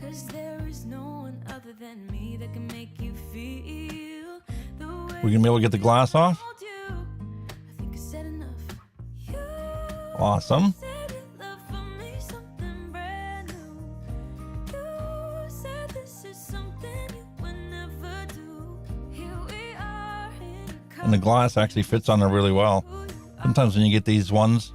Speaker 2: 'Cause there is no one other than me that can make you feel the way
Speaker 3: We gonna be able to get the glass off?
Speaker 2: I told you. I think I said enough. You
Speaker 3: Awesome.
Speaker 2: said you love for me something brand new. You said this is something you would never do. Here we are in
Speaker 3: And the glass actually fits on there really well. Sometimes when you get these ones,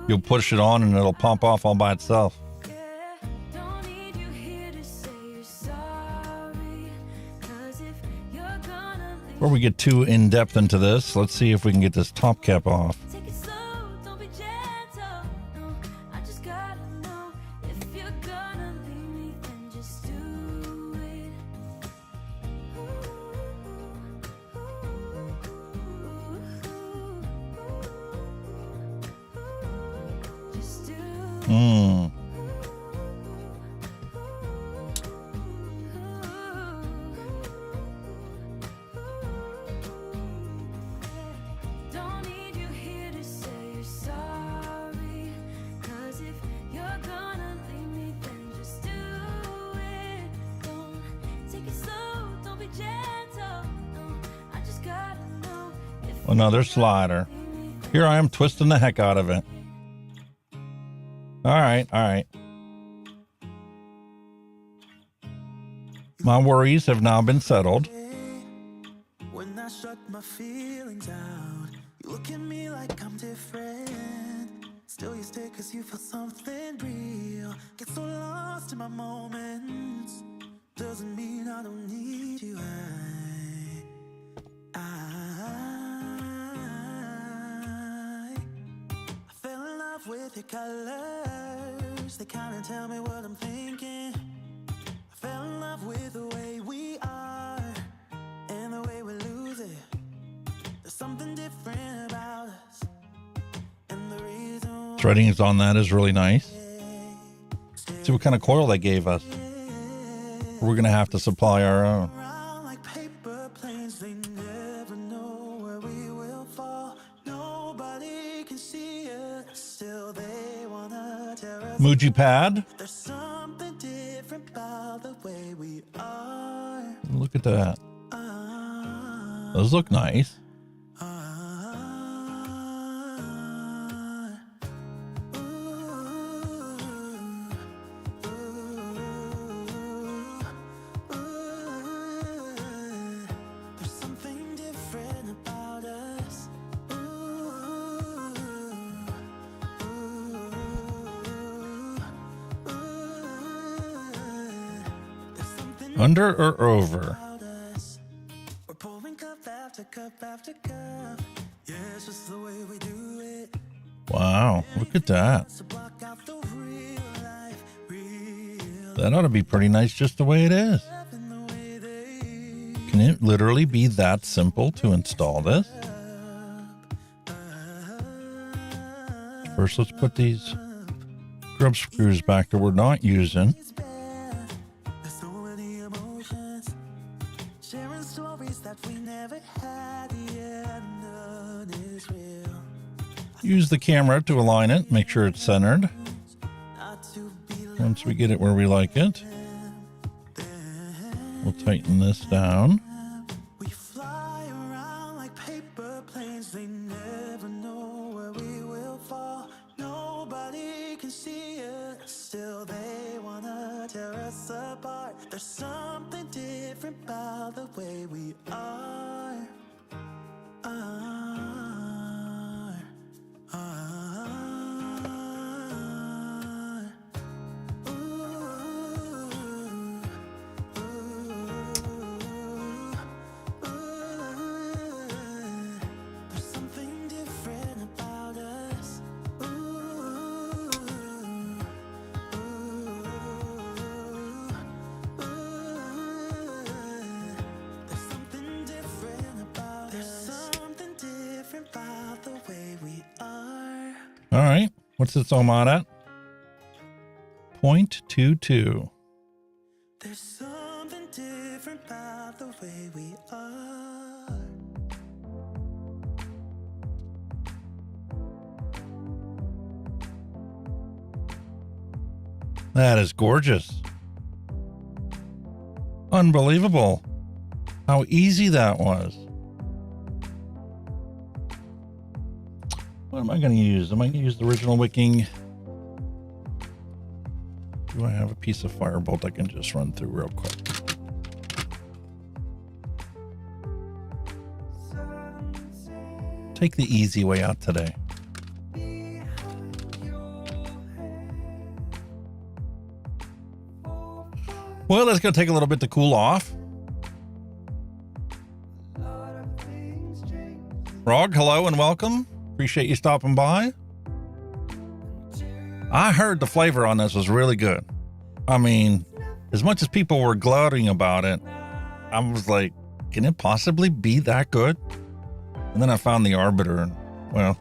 Speaker 3: you'll push it on and it'll pump off all by itself.
Speaker 2: Yeah, don't need you here to say you're sorry. 'Cause if you're gonna leave,
Speaker 3: Before we get too in depth into this, let's see if we can get this top cap off.
Speaker 2: take it slow, don't be gentle. No, I just gotta know if you're gonna leave me, then just do it. Just do it.
Speaker 3: Mmm.
Speaker 2: Don't need you here to say you're sorry. 'Cause if you're gonna leave me, then just do it. Don't take it slow, don't be gentle. No, I just gotta know if
Speaker 3: Another slider. Here I am twisting the heck out of it. All right, all right. My worries have now been settled.
Speaker 4: When I shut my feelings out, you look at me like I'm different. Still you stay 'cause you feel something real. Get so lost in my moments. Doesn't mean I don't need you. I fell in love with your colors. They kinda tell me what I'm thinking. I fell in love with the way we are and the way we lose it. There's something different about us, and the reason
Speaker 3: Threadings on that is really nice. See what kind of coil they gave us. We're gonna have to supply our own.
Speaker 4: around like paper planes, they never know where we will fall. Nobody can see us, still they wanna tear us.
Speaker 3: Muji pad.
Speaker 4: There's something different about the way we are.
Speaker 3: Look at that. Those look nice.
Speaker 4: There's something different about us. There's something
Speaker 3: Under or over?
Speaker 4: about us. We're pouring cup after cup after cup. Yeah, it's just the way we do it.
Speaker 3: Wow, look at that.
Speaker 4: So block out the real life, real
Speaker 3: That ought to be pretty nice just the way it is.
Speaker 4: love in the way they
Speaker 3: Can it literally be that simple to install this? First, let's put these grub screws back that we're not using.
Speaker 4: is bad. There's so many emotions, sharing stories that we never had. Yeah, none is real.
Speaker 3: Use the camera to align it, make sure it's centered.
Speaker 4: Not to be
Speaker 3: Once we get it where we like it, we'll tighten this down.
Speaker 4: we fly around like paper planes. They never know where we will fall. Nobody can see us, still they wanna tear us apart. There's something different about the way we are.
Speaker 3: All right. What's this OMOD at? 0.22.
Speaker 4: There's something different about the way we are.
Speaker 3: That is gorgeous. Unbelievable how easy that was. What am I going to use? Am I going to use the original wicking? Do I have a piece of firebolt I can just run through real quick? Take the easy way out today. Well, it's going to take a little bit to cool off. Frog, hello and welcome. Appreciate you stopping by. I heard the flavor on this was really good. I mean, as much as people were gloating about it, I was like, can it possibly be that good? And then I found the Arbiter, and well,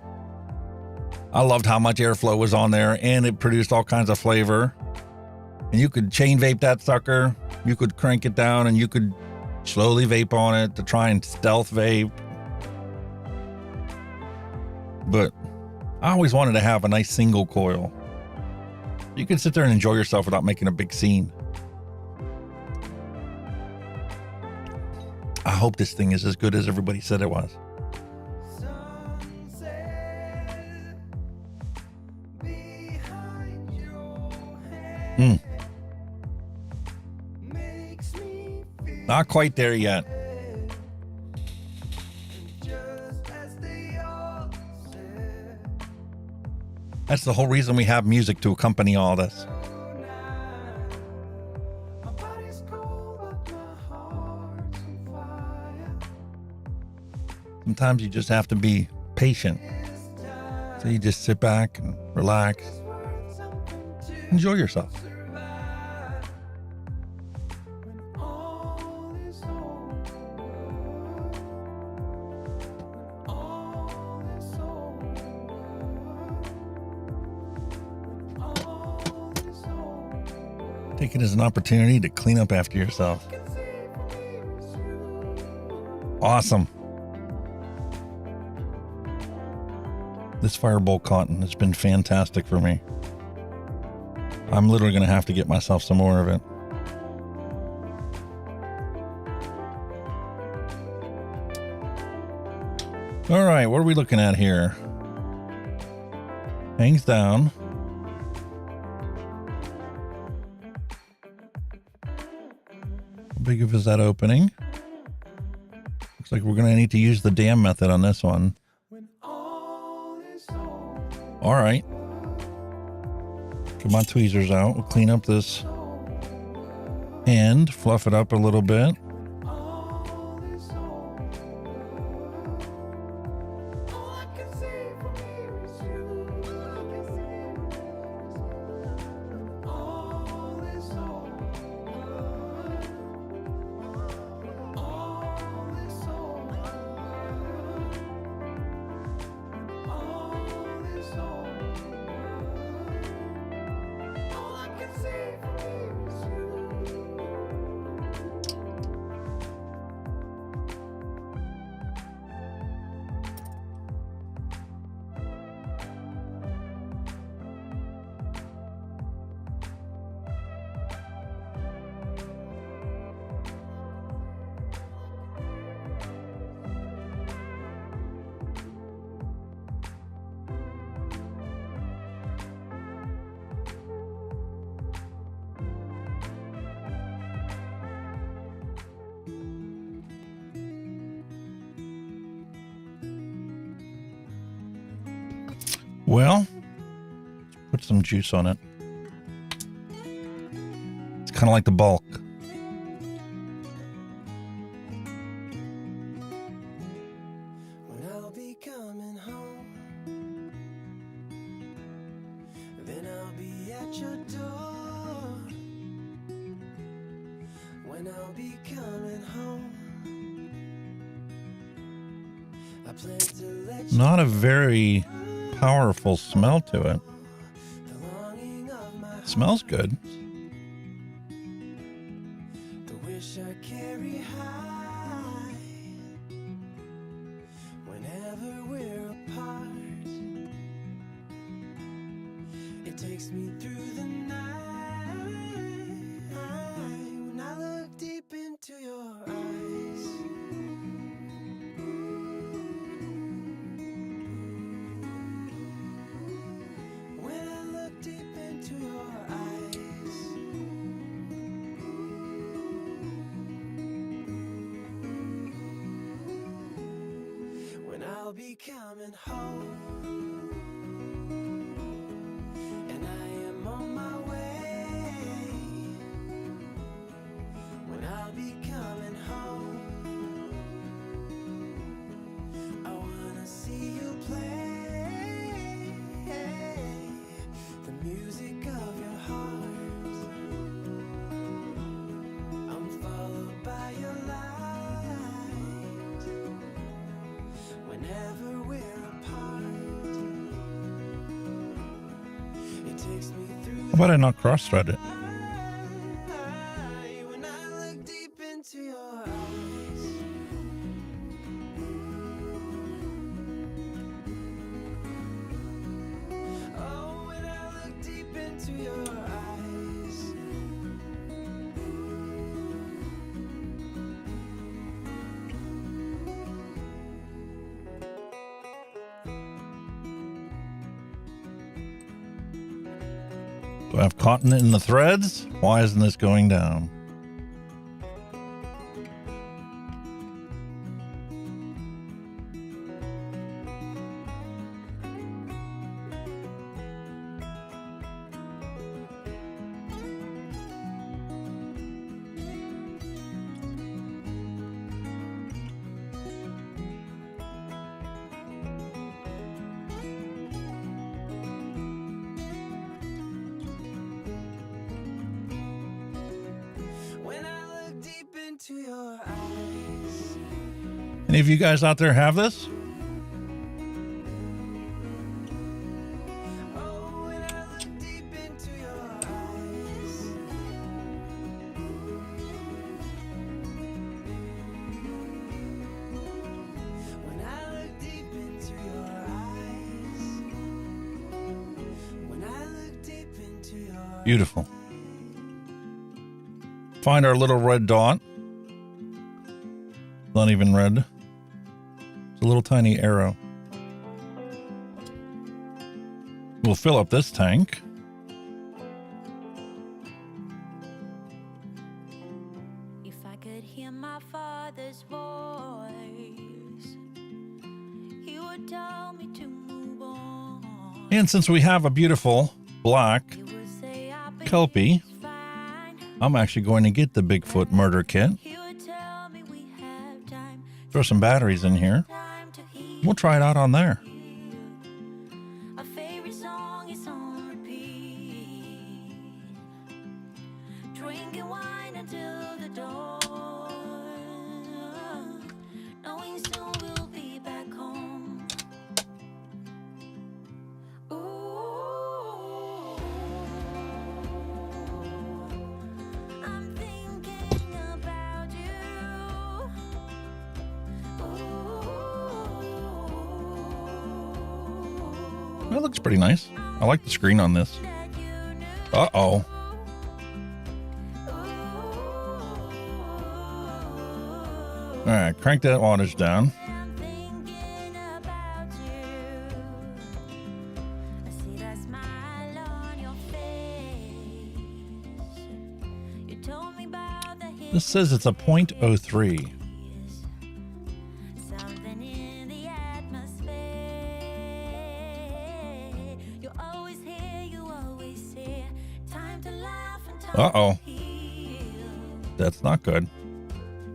Speaker 3: I loved how much airflow was on there, and it produced all kinds of flavor. And you could chain vape that sucker. You could crank it down, and you could slowly vape on it to try and stealth vape. But I always wanted to have a nice single coil. You could sit there and enjoy yourself without making a big scene. I hope this thing is as good as everybody said it was. Not quite there yet. That's the whole reason we have music to accompany all this. Sometimes you just have to be patient. So you just sit back and relax. Enjoy yourself. Take it as an opportunity to clean up after yourself. Awesome. This Firebolt cotton has been fantastic for me. I'm literally going to have to get myself some more of it. All right, what are we looking at here? Hangs down. How big of is that opening? Looks like we're going to need to use the dam method on this one. All right. Get my tweezers out. We'll clean up this end, fluff it up a little bit. Well, put some juice on it. It's kind of like the bulk.
Speaker 4: When I'll be coming home, then I'll be at your door. When I'll be coming home, I plan to let you
Speaker 3: Not a very powerful smell to it.
Speaker 1: the longing of my heart,
Speaker 3: Smells good.
Speaker 1: the wish I carry high. Whenever we're apart, it takes me through the night. When I look deep into your eyes, when I look deep into your eyes, when I'll be coming home, and I am on my way. When I'll be coming home, I wanna see you play the music of your heart. I'm followed by your light. Whenever we're apart, it takes me through
Speaker 3: How about I not cross-thread it?
Speaker 1: when I look deep into your eyes. Oh, when I look deep into your eyes.
Speaker 3: Do I have cotton in the threads? Why isn't this going down?
Speaker 1: When I look deep into your eyes.
Speaker 3: Any of you guys out there have this?
Speaker 1: Oh, when I look deep into your eyes. When I look deep into your eyes. When I look deep into your
Speaker 3: Beautiful. Find our little red dot. Not even red. It's a little tiny arrow. We'll fill up this tank.
Speaker 2: If I could hear my father's voice, he would tell me to move on.
Speaker 3: And since we have a beautiful black
Speaker 2: He would say, "I believe
Speaker 3: Kelpie,
Speaker 2: it's fine."
Speaker 3: I'm actually going to get the Bigfoot murder kit.
Speaker 2: He would tell me we have time,
Speaker 3: Throw some batteries in here.
Speaker 2: time to heal.
Speaker 3: We'll try it out on there.
Speaker 2: Our favorite song is on repeat. Drinking wine until the dawn, knowing soon we'll be back home. Ooh, I'm thinking about you.
Speaker 3: That looks pretty nice. I like the screen on this. Uh-oh. All right, crank that wattage down.
Speaker 2: I'm thinking about you. I see that smile on your face. You told me about the
Speaker 3: This says it's a .03.
Speaker 2: something in the atmosphere. You always hear, you always say, time to laugh and time
Speaker 3: Uh-oh.
Speaker 2: to heal.
Speaker 3: That's not good.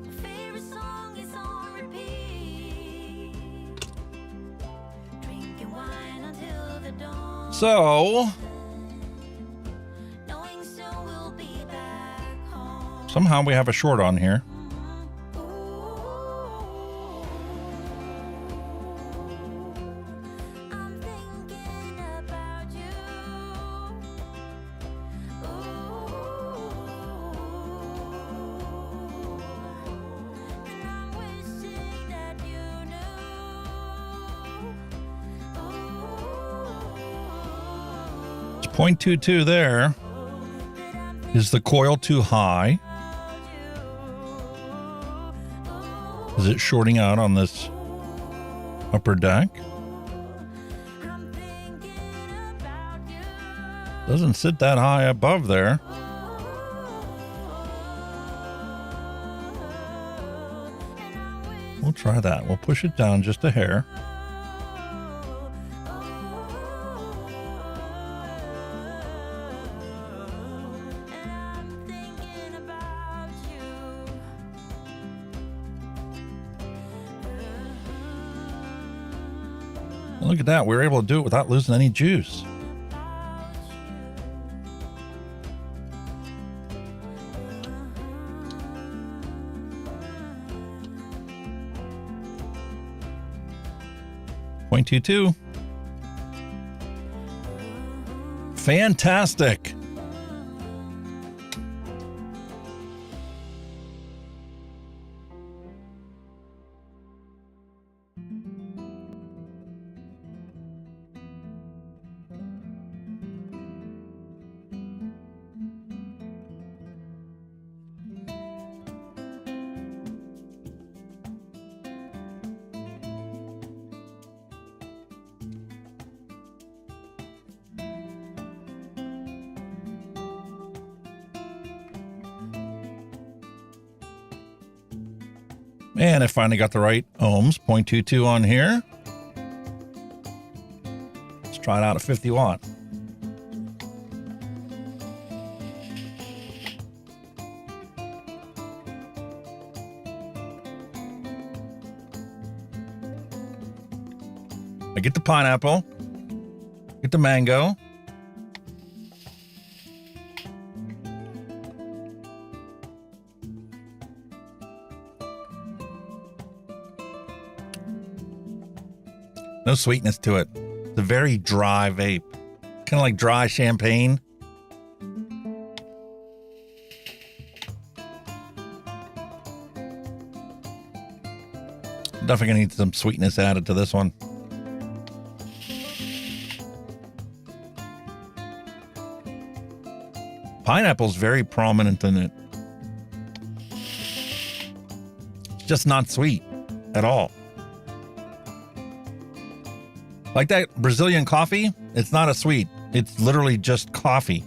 Speaker 2: My favorite song is on repeat. Drinking wine until the dawn.
Speaker 3: So,
Speaker 2: Knowing soon we'll be back home.
Speaker 3: somehow we have a short on here.
Speaker 2: I'm thinking
Speaker 3: It's 0.22 there. Is the coil too high? Is it shorting out on this upper deck? Doesn't sit that high above there. We'll try that. We'll push it down just a hair. Look at that. We were able to do it without losing any juice. .22. Fantastic. And I finally got the right ohms, 0.22 on here. Let's try it out at 50 watt. I get the pineapple, get the mango. No sweetness to it. It's a very dry vape. Kind of like dry champagne. Definitely gonna need some sweetness added to this one. Pineapple's very prominent in it. It's just not sweet at all. Like that Brazilian coffee, it's not a sweet. It's literally just coffee.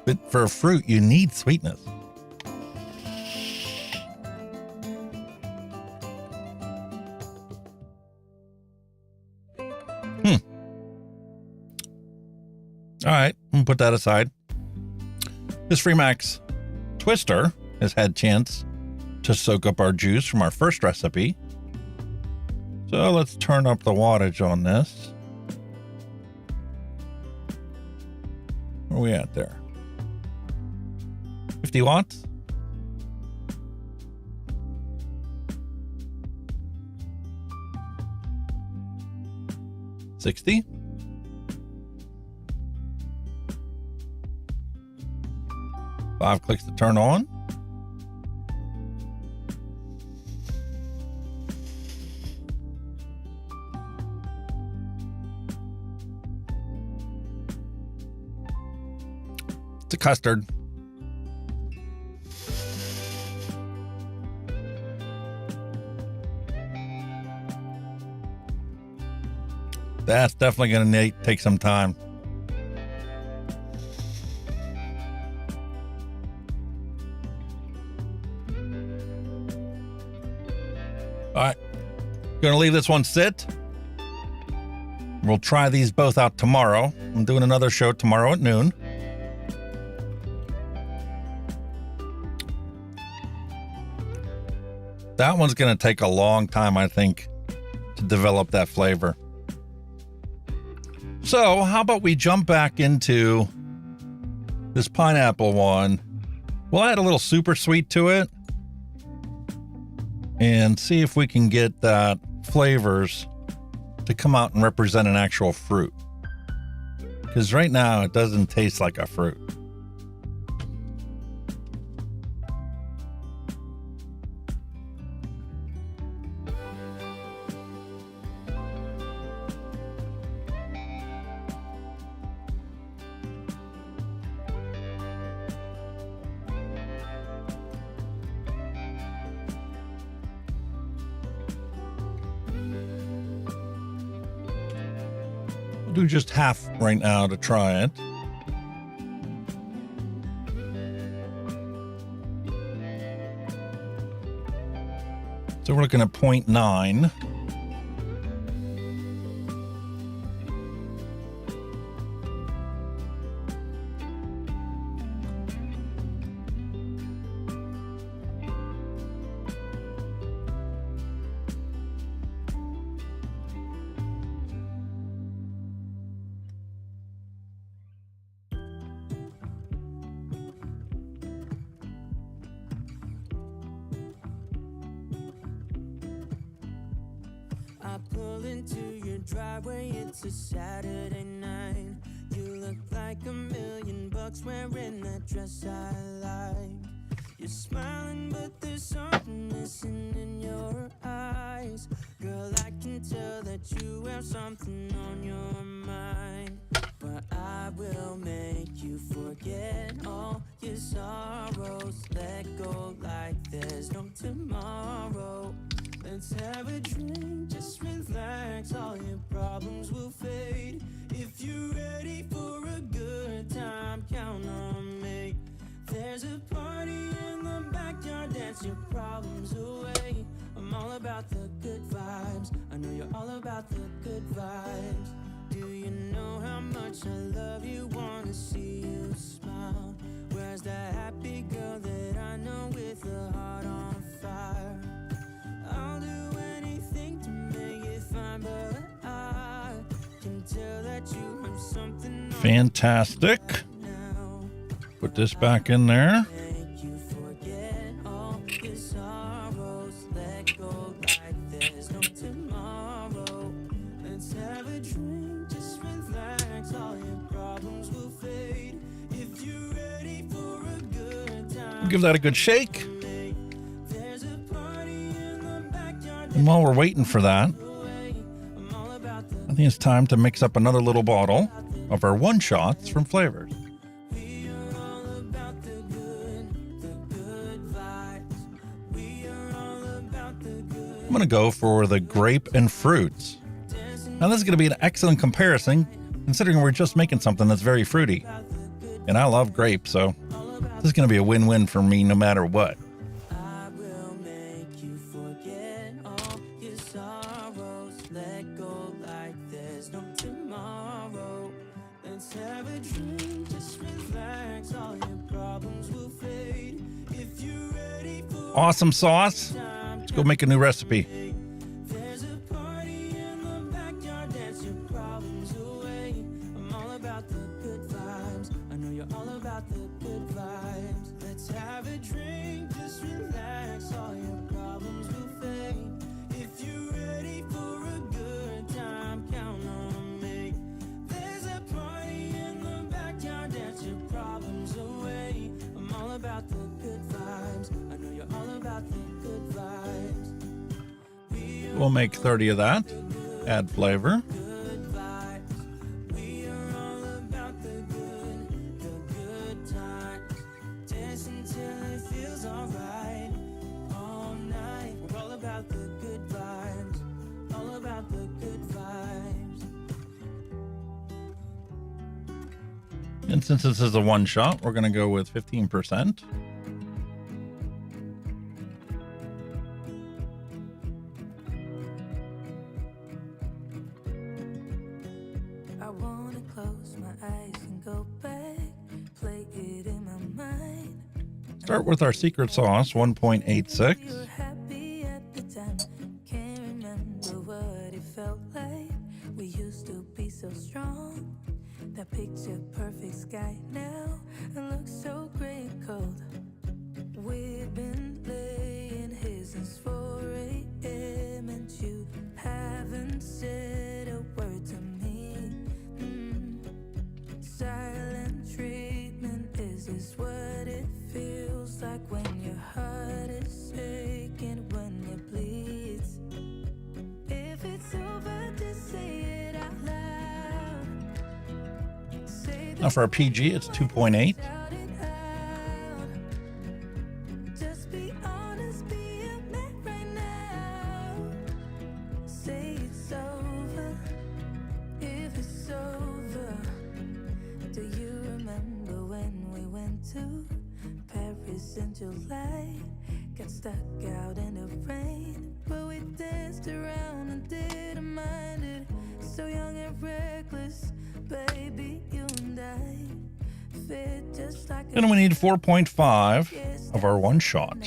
Speaker 3: But for a fruit, you need sweetness. All right, I'm gonna put that aside. This Freemax Twister has had chance to soak up our juice from our first recipe. So let's turn up the wattage on this. Where are we at there? 50 watts? $60? Five clicks to turn on. It's a custard. That's definitely going to take some time. All right, going to leave this one sit. We'll try these both out tomorrow. I'm doing another show tomorrow at noon. That one's going to take a long time, I think, to develop that flavor. So how about we jump back into this pineapple one? We'll add a little super sweet to it and see if we can get that Flavrz to come out and represent an actual fruit. Because right now it doesn't taste like a fruit. do just half right now to try it. So we're looking at 0.9.
Speaker 1: I pull into your driveway, it's a Saturday night. You look like $1,000,000 wearing that dress I like. You're smiling, but there's something missing in your eyes. Girl, I can tell that you have something on your mind. But I will make you forget all your sorrows. Let go like there's no tomorrow. Let's have a drink, just relax, all your problems will fade. If you're ready for a good time, count on me. There's a party in the backyard, dance your problems away. I'm all about the good vibes, I know you're all about the good vibes. Do you know how much I love you, wanna see you smile? Where's that happy girl that I know with a heart on fire? I'll do anything to make it fine, but I can tell that you have something.
Speaker 3: Fantastic. Put this back in there.
Speaker 1: Make you forget all your sorrows. Let go like there's no tomorrow. Let's have a drink, just relax. All your problems will fade. If you're ready for a good time,
Speaker 3: Give that a good shake. And while we're waiting for that, I think it's time to mix up another little bottle of our one shots from Flavrz. I'm going to go for the grape and fruits. Now this is going to be an excellent comparison considering we're just making something that's very fruity. And I love grapes, so this is going to be a win-win for me no matter what.
Speaker 1: I will make you forget all your sorrows. Let go like there's no tomorrow. Let's have a drink, just relax. All your problems will fade. If you're ready for
Speaker 3: Awesome sauce. Let's go make a new recipe.
Speaker 1: there's a party in the backyard, dance your problems away. I'm all about the good vibes. I know you're all about the good vibes. Let's have a drink, just relax. All your problems will fade. If you're ready for a good time, count on me. There's a party in the backyard, dance your problems away. I'm all about the good vibes. I know you're all about the good vibes.
Speaker 3: We'll make 30 of that. Add flavor.
Speaker 1: Good vibes. We are all about the good times. Dance until it feels alright. All night. We're all about the good vibes. All about the good vibes.
Speaker 3: And since this is a one shot, we're going to go with 15%.
Speaker 2: I wanna close my eyes and go back, play it in my mind.
Speaker 3: Start with our secret sauce, 1.86.
Speaker 2: We were happy at the time, can't remember what it felt like. We used to be so strong. That picture perfect sky now and looks so gray and cold. We've been laying here since 4 a.m. and you haven't said a word to me. Silent treatment, is this what it feels like when your heart is aching, when it bleeds? If it's over, just say it out loud. Say
Speaker 3: Now for our PG, it's 2.8.
Speaker 2: shout it out. Just be honest, be a man right now. Say it's over. If it's over. July. Got stuck out in the rain, but we danced around and didn't mind it. So young and reckless, baby, you and I fit just like
Speaker 3: And we need 4.5 of our one shot.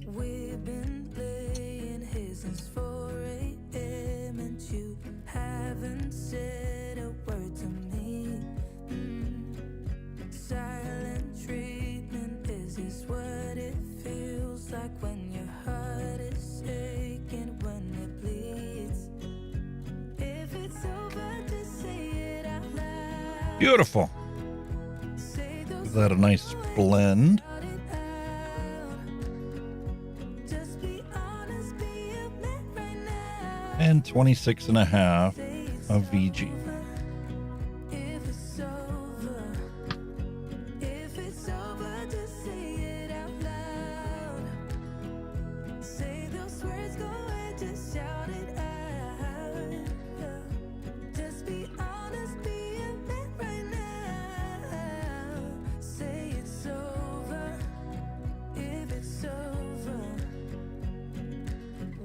Speaker 2: We've been playing here since 4 a.m. and you haven't said a word to me. Silent treatment, is this what it feels like when your heart is aching, when it bleeds? If it's over, just say it out loud.
Speaker 3: Beautiful.
Speaker 2: Say those
Speaker 3: Is that a nice blend?
Speaker 2: out it out. Just be honest, be a man right now.
Speaker 3: And 26.5 of VG.
Speaker 2: If it's over, if it's over, just say it out loud. Say those words, go and just shout it out. Just be honest, be a man right now. Say it's over, if it's over.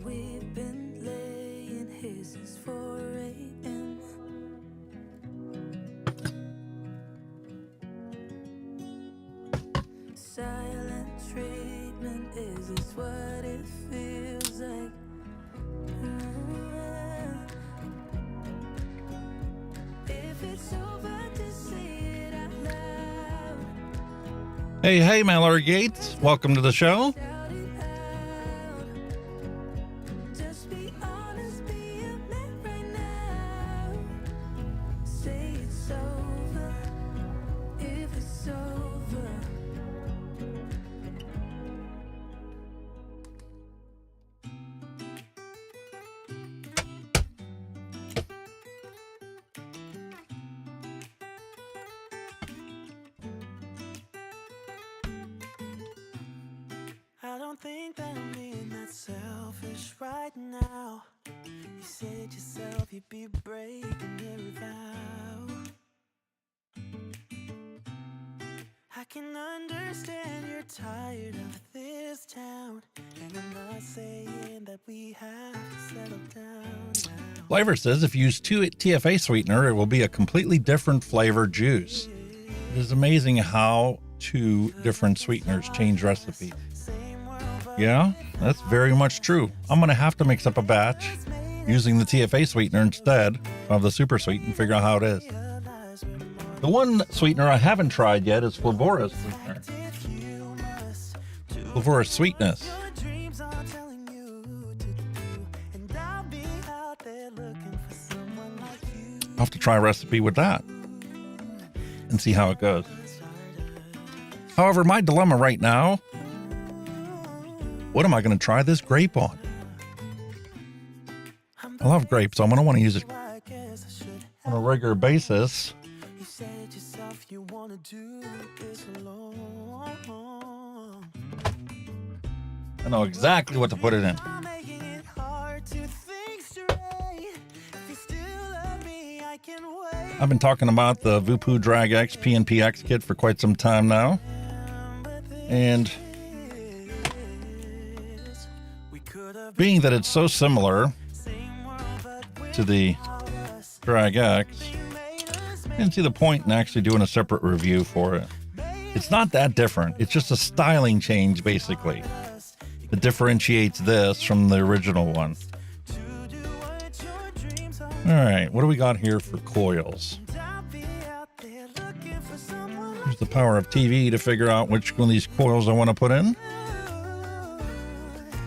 Speaker 2: We've been laying here since 4 a.m. Silent treatment, is this what it feels like? If it's over, just say it out loud.
Speaker 3: Hey, Mallory Gates. Welcome to the show.
Speaker 2: Shout it out. Just be honest, be a man right now. Say it's over, if it's over.
Speaker 1: I don't think that I'm being that selfish right now. You said yourself you'd be breaking every vow. I can understand you're tired of this town, and I'm not saying that we have to settle down now.
Speaker 3: Flavrz says if you use 2 TFA sweetener, it will be a completely different flavored juice. It is amazing how 2 different sweeteners change recipes. Yeah, that's very much true. I'm going to have to mix up a batch using the TFA sweetener instead of the super sweet and figure out how it is. The one sweetener I haven't tried yet is Flavrz sweetener. Flavrz sweetness. I'll have to try a recipe with that and see how it goes. However, my dilemma right now, what am I going to try this grape on? I love grape, so I'm going to want to use it on a regular basis.
Speaker 1: You said yourself you want to do this alone.
Speaker 3: I know exactly what to put it in.
Speaker 1: I'm making it hard to think straight. If you still love me, I can wait.
Speaker 3: I've been talking about the Vupu Drag X PNPX kit for quite some time now. And being that it's so similar to the Drag X, I didn't see the point in actually doing a separate review for it. It's not that different. It's just a styling change, basically, that differentiates this from the original one. All right, what do we got here for coils? Use the power of TV to figure out which one of these coils I want to put in.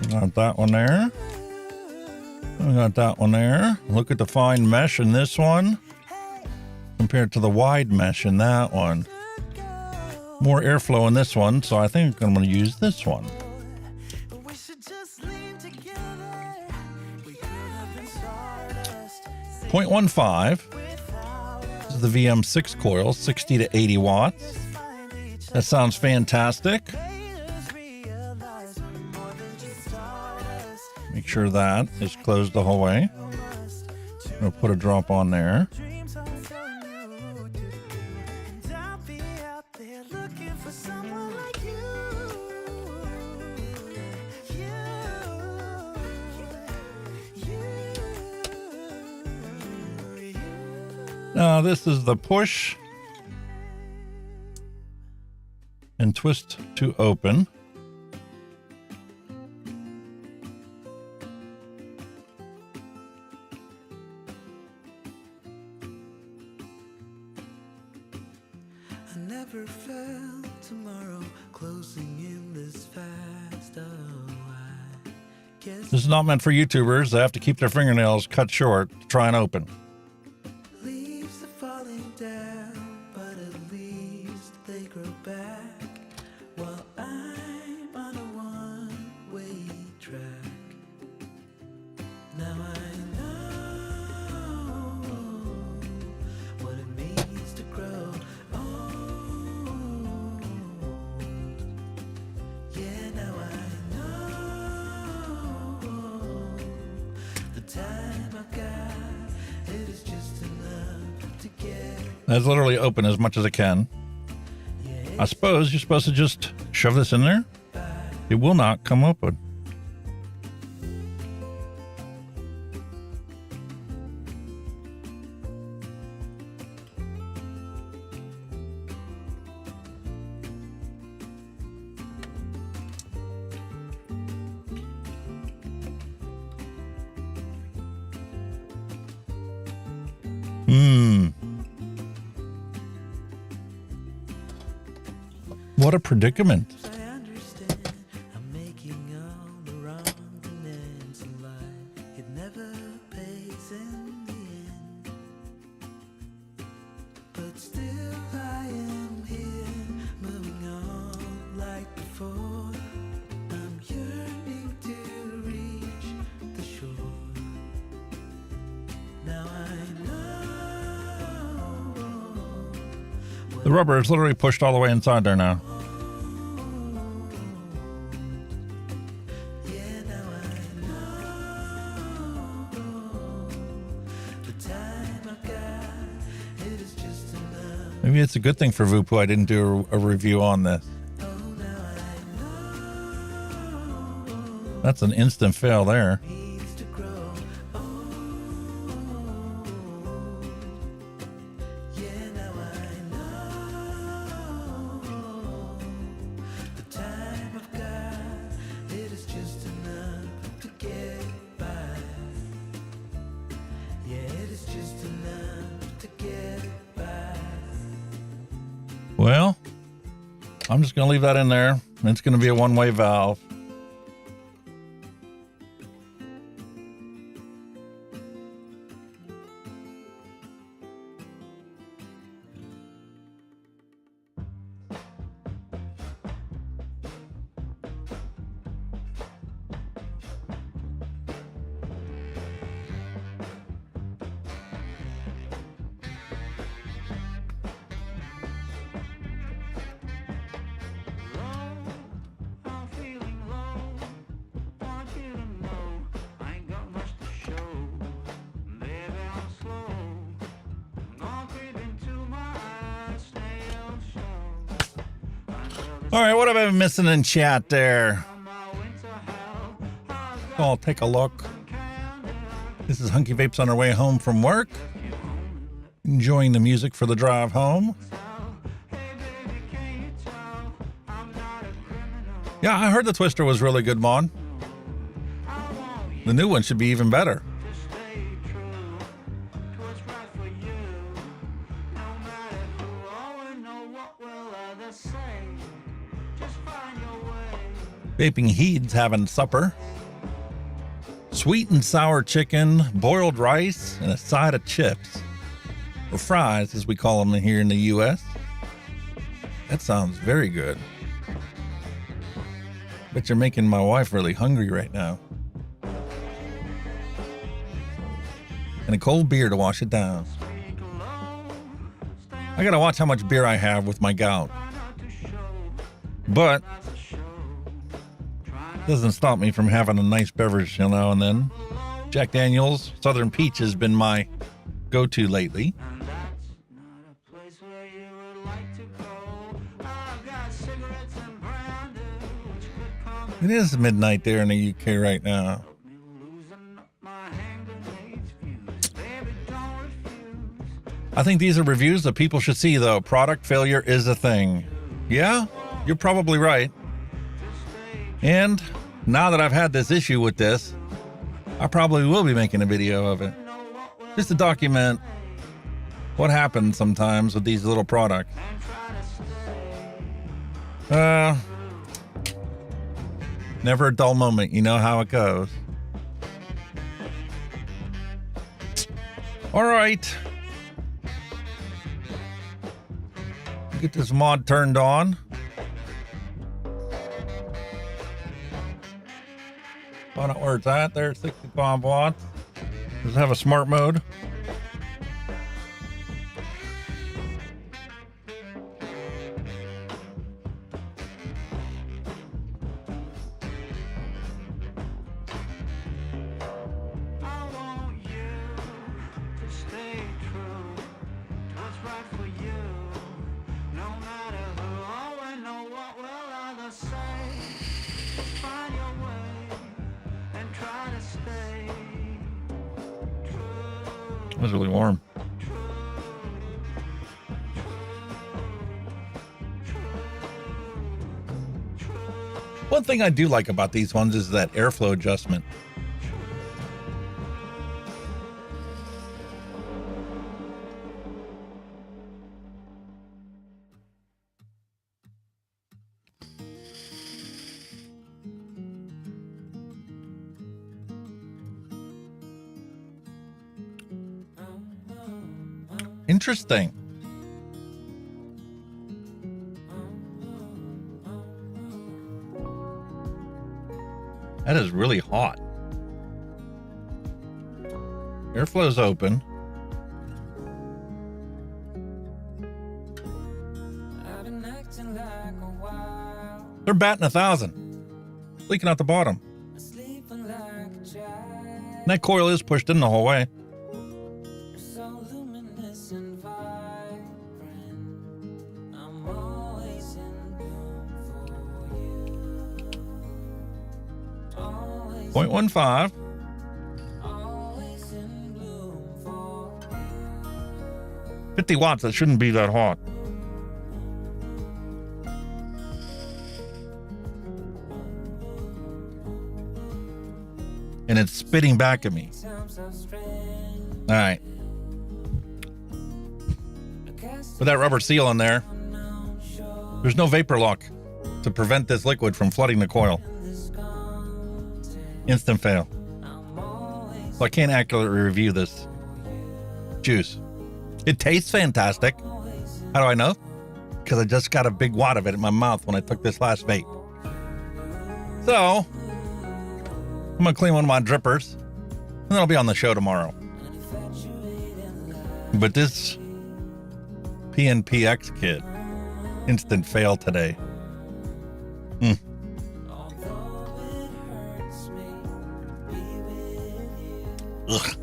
Speaker 3: We got that one there. We got that one there. Look at the fine mesh in this one compared to the wide mesh in that one. More airflow in this one, so I think I'm going to use this one.
Speaker 1: We should just lean together. We could have been stardust.
Speaker 3: 0.15. This is the VM6 coil, 60 to 80 watts. That sounds fantastic. Make sure that is closed the whole way. I'm going to put a drop on there. Now this is the push and twist to open.
Speaker 1: I never felt tomorrow closing in this fast. Oh, I guess
Speaker 3: This is not meant for YouTubers. They have to keep their fingernails cut short to try and open.
Speaker 1: leaves are falling down, but at least they grow back. While I'm on a one-way track. Now I know what it means to grow old. Yeah, now I know the time I've got, it is just enough to get.
Speaker 3: That's literally open as much as it can. I suppose you're supposed to just shove this in there. It will not come open. What a predicament.
Speaker 1: I understand I'm making all the wrong demands in life. It never pays in the end. But still I am here, moving on like before. I'm yearning to reach the shore. Now I know
Speaker 3: The rubber is literally pushed all the way inside there now.
Speaker 1: yeah, now I know the time I've got, it is just enough.
Speaker 3: Maybe it's a good thing for Vupu I didn't do a review on this.
Speaker 1: Oh, now I know
Speaker 3: That's an instant fail there.
Speaker 1: needs to grow old. Yeah, now I know the time I've got, it is just enough to get by. Yeah, it is just enough to get by.
Speaker 3: Well, I'm just going to leave that in there. It's going to be a one-way valve.
Speaker 1: I'm feeling low. Want you to know I ain't got much to show. Baby, I'm slow. Gonna creep into my eyes, stay on show.
Speaker 3: All right, what have I been missing in chat there?
Speaker 1: On my winter hell, I've got
Speaker 3: I'll take a look.
Speaker 1: candy.
Speaker 3: This is Hunky Vapes on our way home from work. Enjoying the music for the drive home.
Speaker 1: Hey, baby, can you tell I'm not a criminal?
Speaker 3: Yeah, I heard the Twister was really good, Mon.
Speaker 1: I want you
Speaker 3: The new one should be even better.
Speaker 1: to stay true to what's right for you. No matter who or know what will others say. Just find your way.
Speaker 3: Vaping Heed's having supper. Sweet and sour chicken, boiled rice, and a side of chips. Or fries, as we call them here in the U.S. That sounds very good. Bet you're making my wife really hungry right now. And a cold beer to wash it down.
Speaker 1: Speak low, stay on
Speaker 3: I gotta watch how much beer I have with my gout.
Speaker 1: not to show.
Speaker 3: But
Speaker 1: That's a show. Try not
Speaker 3: doesn't stop me from having a nice beverage now and then. Jack Daniels Southern Peach has been my go-to lately.
Speaker 1: and that's not a place where you would like to go. I've got cigarettes and brandy, which could come
Speaker 3: It is midnight there in the UK right now.
Speaker 1: help me loosen up my hand grenades fuse. Baby, don't refuse.
Speaker 3: I think these are reviews that people should see, though. Product failure is a thing. Yeah, you're probably right. And now that I've had this issue with this, I probably will be making a video of it. Just to document what happens sometimes with these little products. Never a dull moment. You know how it goes. All right. Get this mod turned on. Find out where it's at. There, 65 watts. Does it have a smart mode? It was really warm. One thing I do like about these ones is that airflow adjustment. Interesting. That is really hot. Airflow's open. They're batting 1,000. Leaking out the bottom. And that coil is pushed in the whole way. 0.15. $50 watts, that shouldn't be that hot. And it's spitting back at me. All right. With that rubber seal on there, there's no vapor lock to prevent this liquid from flooding the coil. Instant fail. So I can't accurately review this juice. It tastes fantastic. How do I know? Because I just got a big wad of it in my mouth when I took this last vape. So I'm gonna clean one of my drippers and then I'll be on the show tomorrow. But this PNPX kid, instant fail today. Ugh.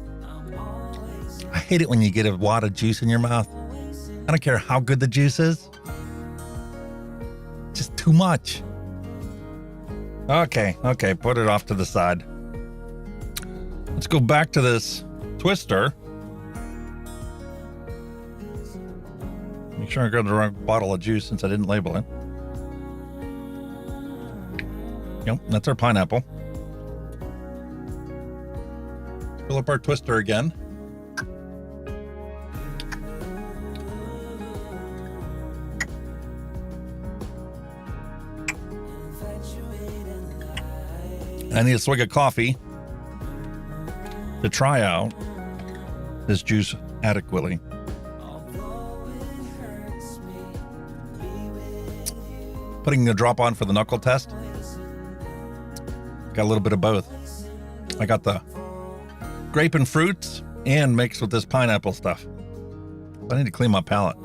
Speaker 3: I hate it when you get a wad of juice in your mouth. I don't care how good the juice is. Just too much. Okay, put it off to the side. Let's go back to this twister. Make sure I got the right bottle of juice since I didn't label it. Yep, that's our pineapple. Fill up our twister again. I need a swig of coffee to try out this juice adequately. Putting the drop on for the knuckle test. Got a little bit of both. I got the grape and fruits and mixed with this pineapple stuff. I need to clean my palate.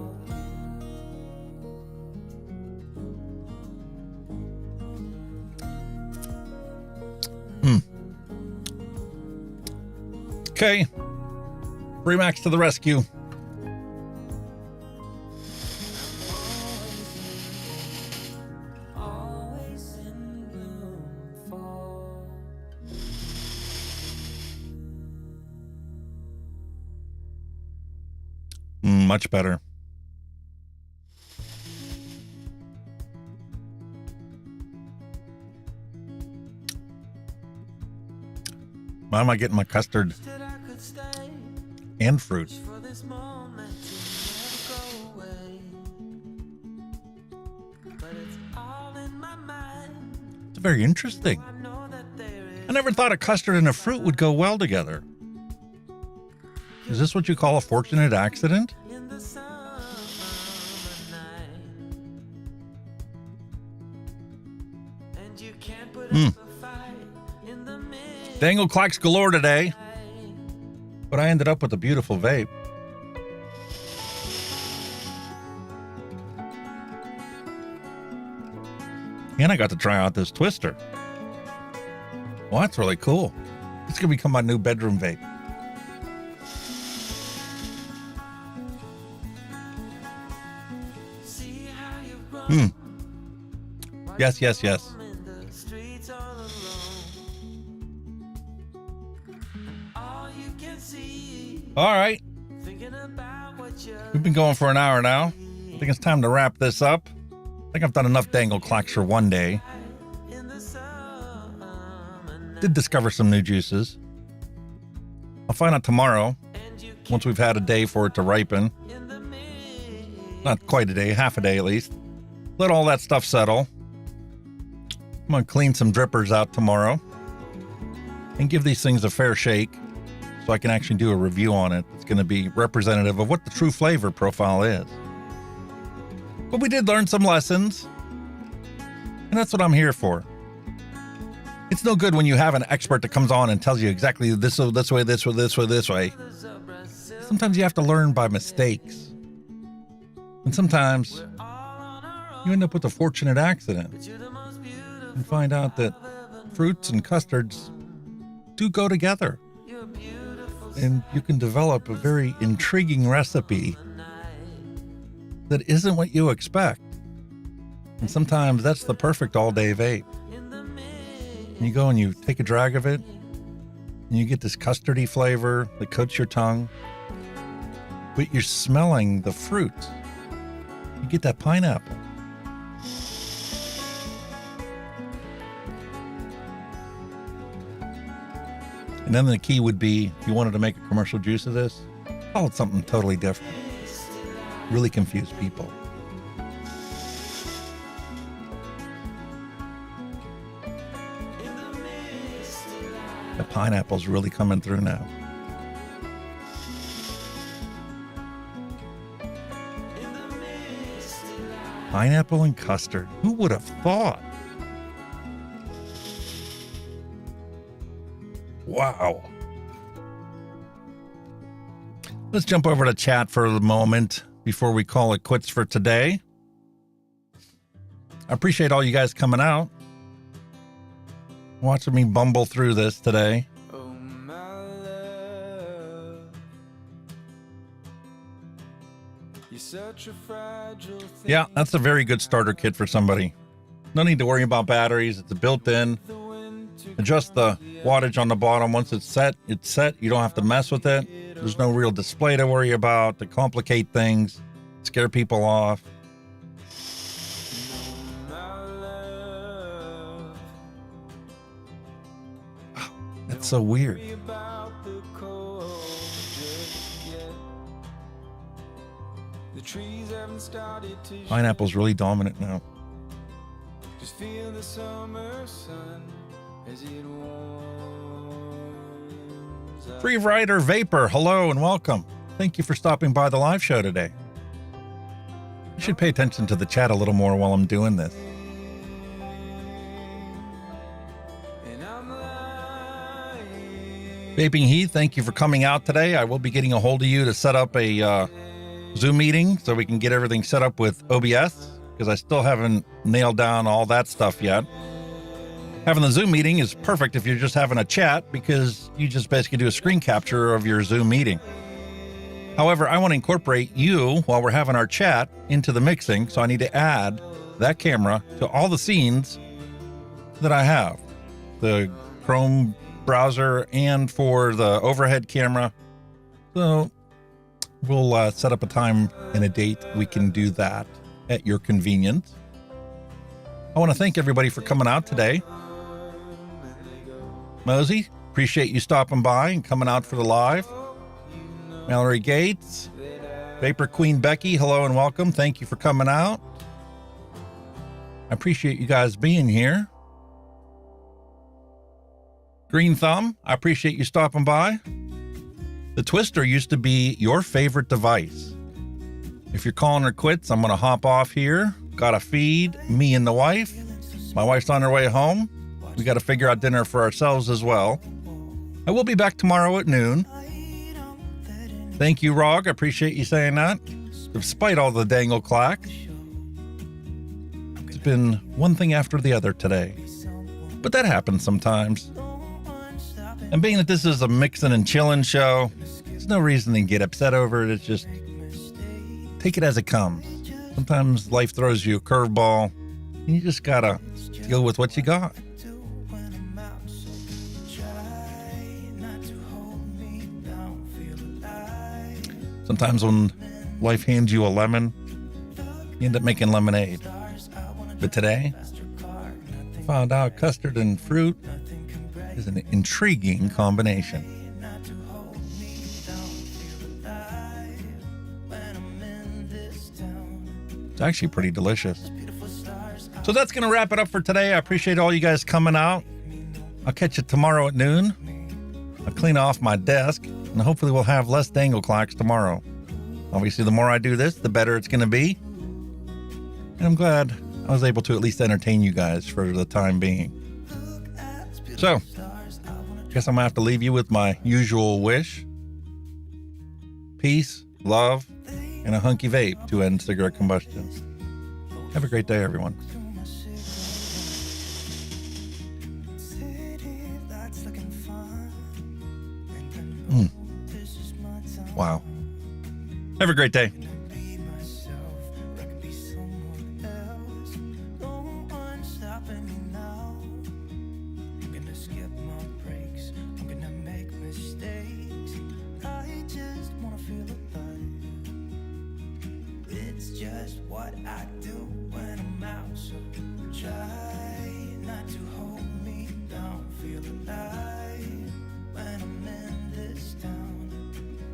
Speaker 3: Okay, Remax to the rescue. Much better. Why am I getting my custard and fruit? It's very interesting. I never thought a custard and a fruit would go well together. Is this what you call a fortunate accident? Dangle clacks galore today, but I ended up with a beautiful vape. And I got to try out this twister. Well, that's really cool. It's going to become my new bedroom vape. Yes, yes, yes. All right. We've been going for an hour now. I think it's time to wrap this up. I think I've done enough dangle clacks for one day. Did discover some new juices. I'll find out tomorrow, once we've had a day for it to ripen. Not quite a day, half a day at least. Let all that stuff settle. I'm going to clean some drippers out tomorrow and give these things a fair shake so I can actually do a review on it. It's going to be representative of what the true flavor profile is. But we did learn some lessons, and that's what I'm here for. It's no good when you have an expert that comes on and tells you exactly this way, this way, this way. Sometimes you have to learn by mistakes. And sometimes you end up with a fortunate accident and find out that fruits and custards do go together. And you can develop a very intriguing recipe that isn't what you expect. And sometimes that's the perfect all-day vape. And you go and you take a drag of it, and you get this custardy flavor that coats your tongue, but you're smelling the fruit. You get that pineapple. And then the key would be, if you wanted to make a commercial juice of this, call it something totally different. Really confuse people. The pineapple's really coming through now. Pineapple and custard. Who would have thought? Wow. Let's jump over to chat for a moment before we call it quits for today. I appreciate all you guys coming out, watching me bumble through this today.
Speaker 4: Oh, my love, you're such a fragile thing.
Speaker 3: Yeah, that's a very good starter kit for somebody. No need to worry about batteries. It's a built-in. Adjust the wattage on the bottom. Once it's set, it's set. You don't have to mess with it. There's no real display to worry about to complicate things, scare people off. Oh, that's so weird. Pineapple's really dominant now.
Speaker 4: Just feel the summer sun as it warms up.
Speaker 3: Free Rider Vapor, hello and welcome. Thank you for stopping by the live show today. I should pay attention to the chat a little more while I'm doing this.
Speaker 4: And I'm lying.
Speaker 3: Vaping Heath, thank you for coming out today. I will be getting a hold of you to set up a Zoom meeting so we can get everything set up with OBS, because I still haven't nailed down all that stuff yet. Having the Zoom meeting is perfect if you're just having a chat, because you just basically do a screen capture of your Zoom meeting. However, I want to incorporate you while we're having our chat into the mixing, so I need to add that camera to all the scenes that I have. The Chrome browser and for the overhead camera. So We'll set up a time and a date. We can do that at your convenience. I want to thank everybody for coming out today. Mosey, appreciate you stopping by and coming out for the live. Mallory Gates, Vapor Queen Becky, hello and welcome. Thank you for coming out. I appreciate you guys being here. Green Thumb, I appreciate you stopping by. The Twister used to be your favorite device. If you're calling her quits, I'm going to hop off here. Got to feed me and the wife. My wife's on her way home. We got to figure out dinner for ourselves as well. I will be back tomorrow at noon. Thank you, Rog. I appreciate you saying that. Despite all the dangle clack. It's been one thing after the other today. But that happens sometimes. And being that this is a mixin' and chillin' show, there's no reason to get upset over it. It's just take it as it comes. Sometimes life throws you a curveball, and you just gotta deal with what you got. Sometimes when life hands you a lemon, you end up making lemonade. But today, I found out custard and fruit is an intriguing combination. It's actually pretty delicious. So that's going to wrap it up for today. I appreciate all you guys coming out. I'll catch you tomorrow at noon. I'll clean off my desk, and hopefully we'll have less dangle clacks tomorrow. Obviously, the more I do this, the better it's going to be. And I'm glad I was able to at least entertain you guys for the time being. So, guess I'm going to have to leave you with my usual wish. Peace, love, and a hunky vape to end cigarette combustion. Have a great day, everyone. Wow. Have a great day.
Speaker 1: Just what I do when I'm out, so try not to hold me down. Feel alive when I'm in this town.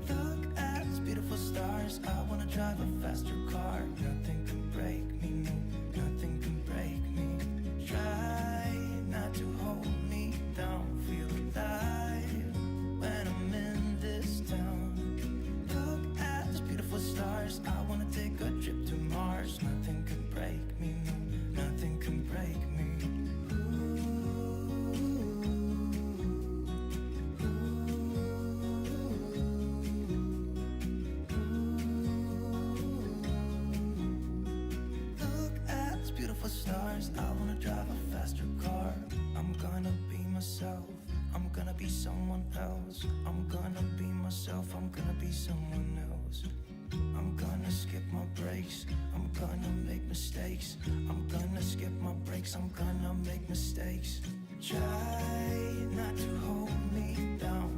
Speaker 1: Look at these beautiful stars. I wanna drive a faster car. Nothing can break me, no, nothing can break me. Try not to hold me down. Feel alive when I'm in this town. Look at these beautiful stars. I wanna take a trip to Mars. Nothing can break me, no, nothing can break me. Look at these beautiful stars. I wanna drive a faster car. I'm gonna be myself. I'm gonna be someone else. I'm gonna be myself. I'm gonna be someone else. I'm gonna skip my breaks. I'm gonna make mistakes. I'm gonna skip my breaks. I'm gonna make mistakes. Try not to hold me down.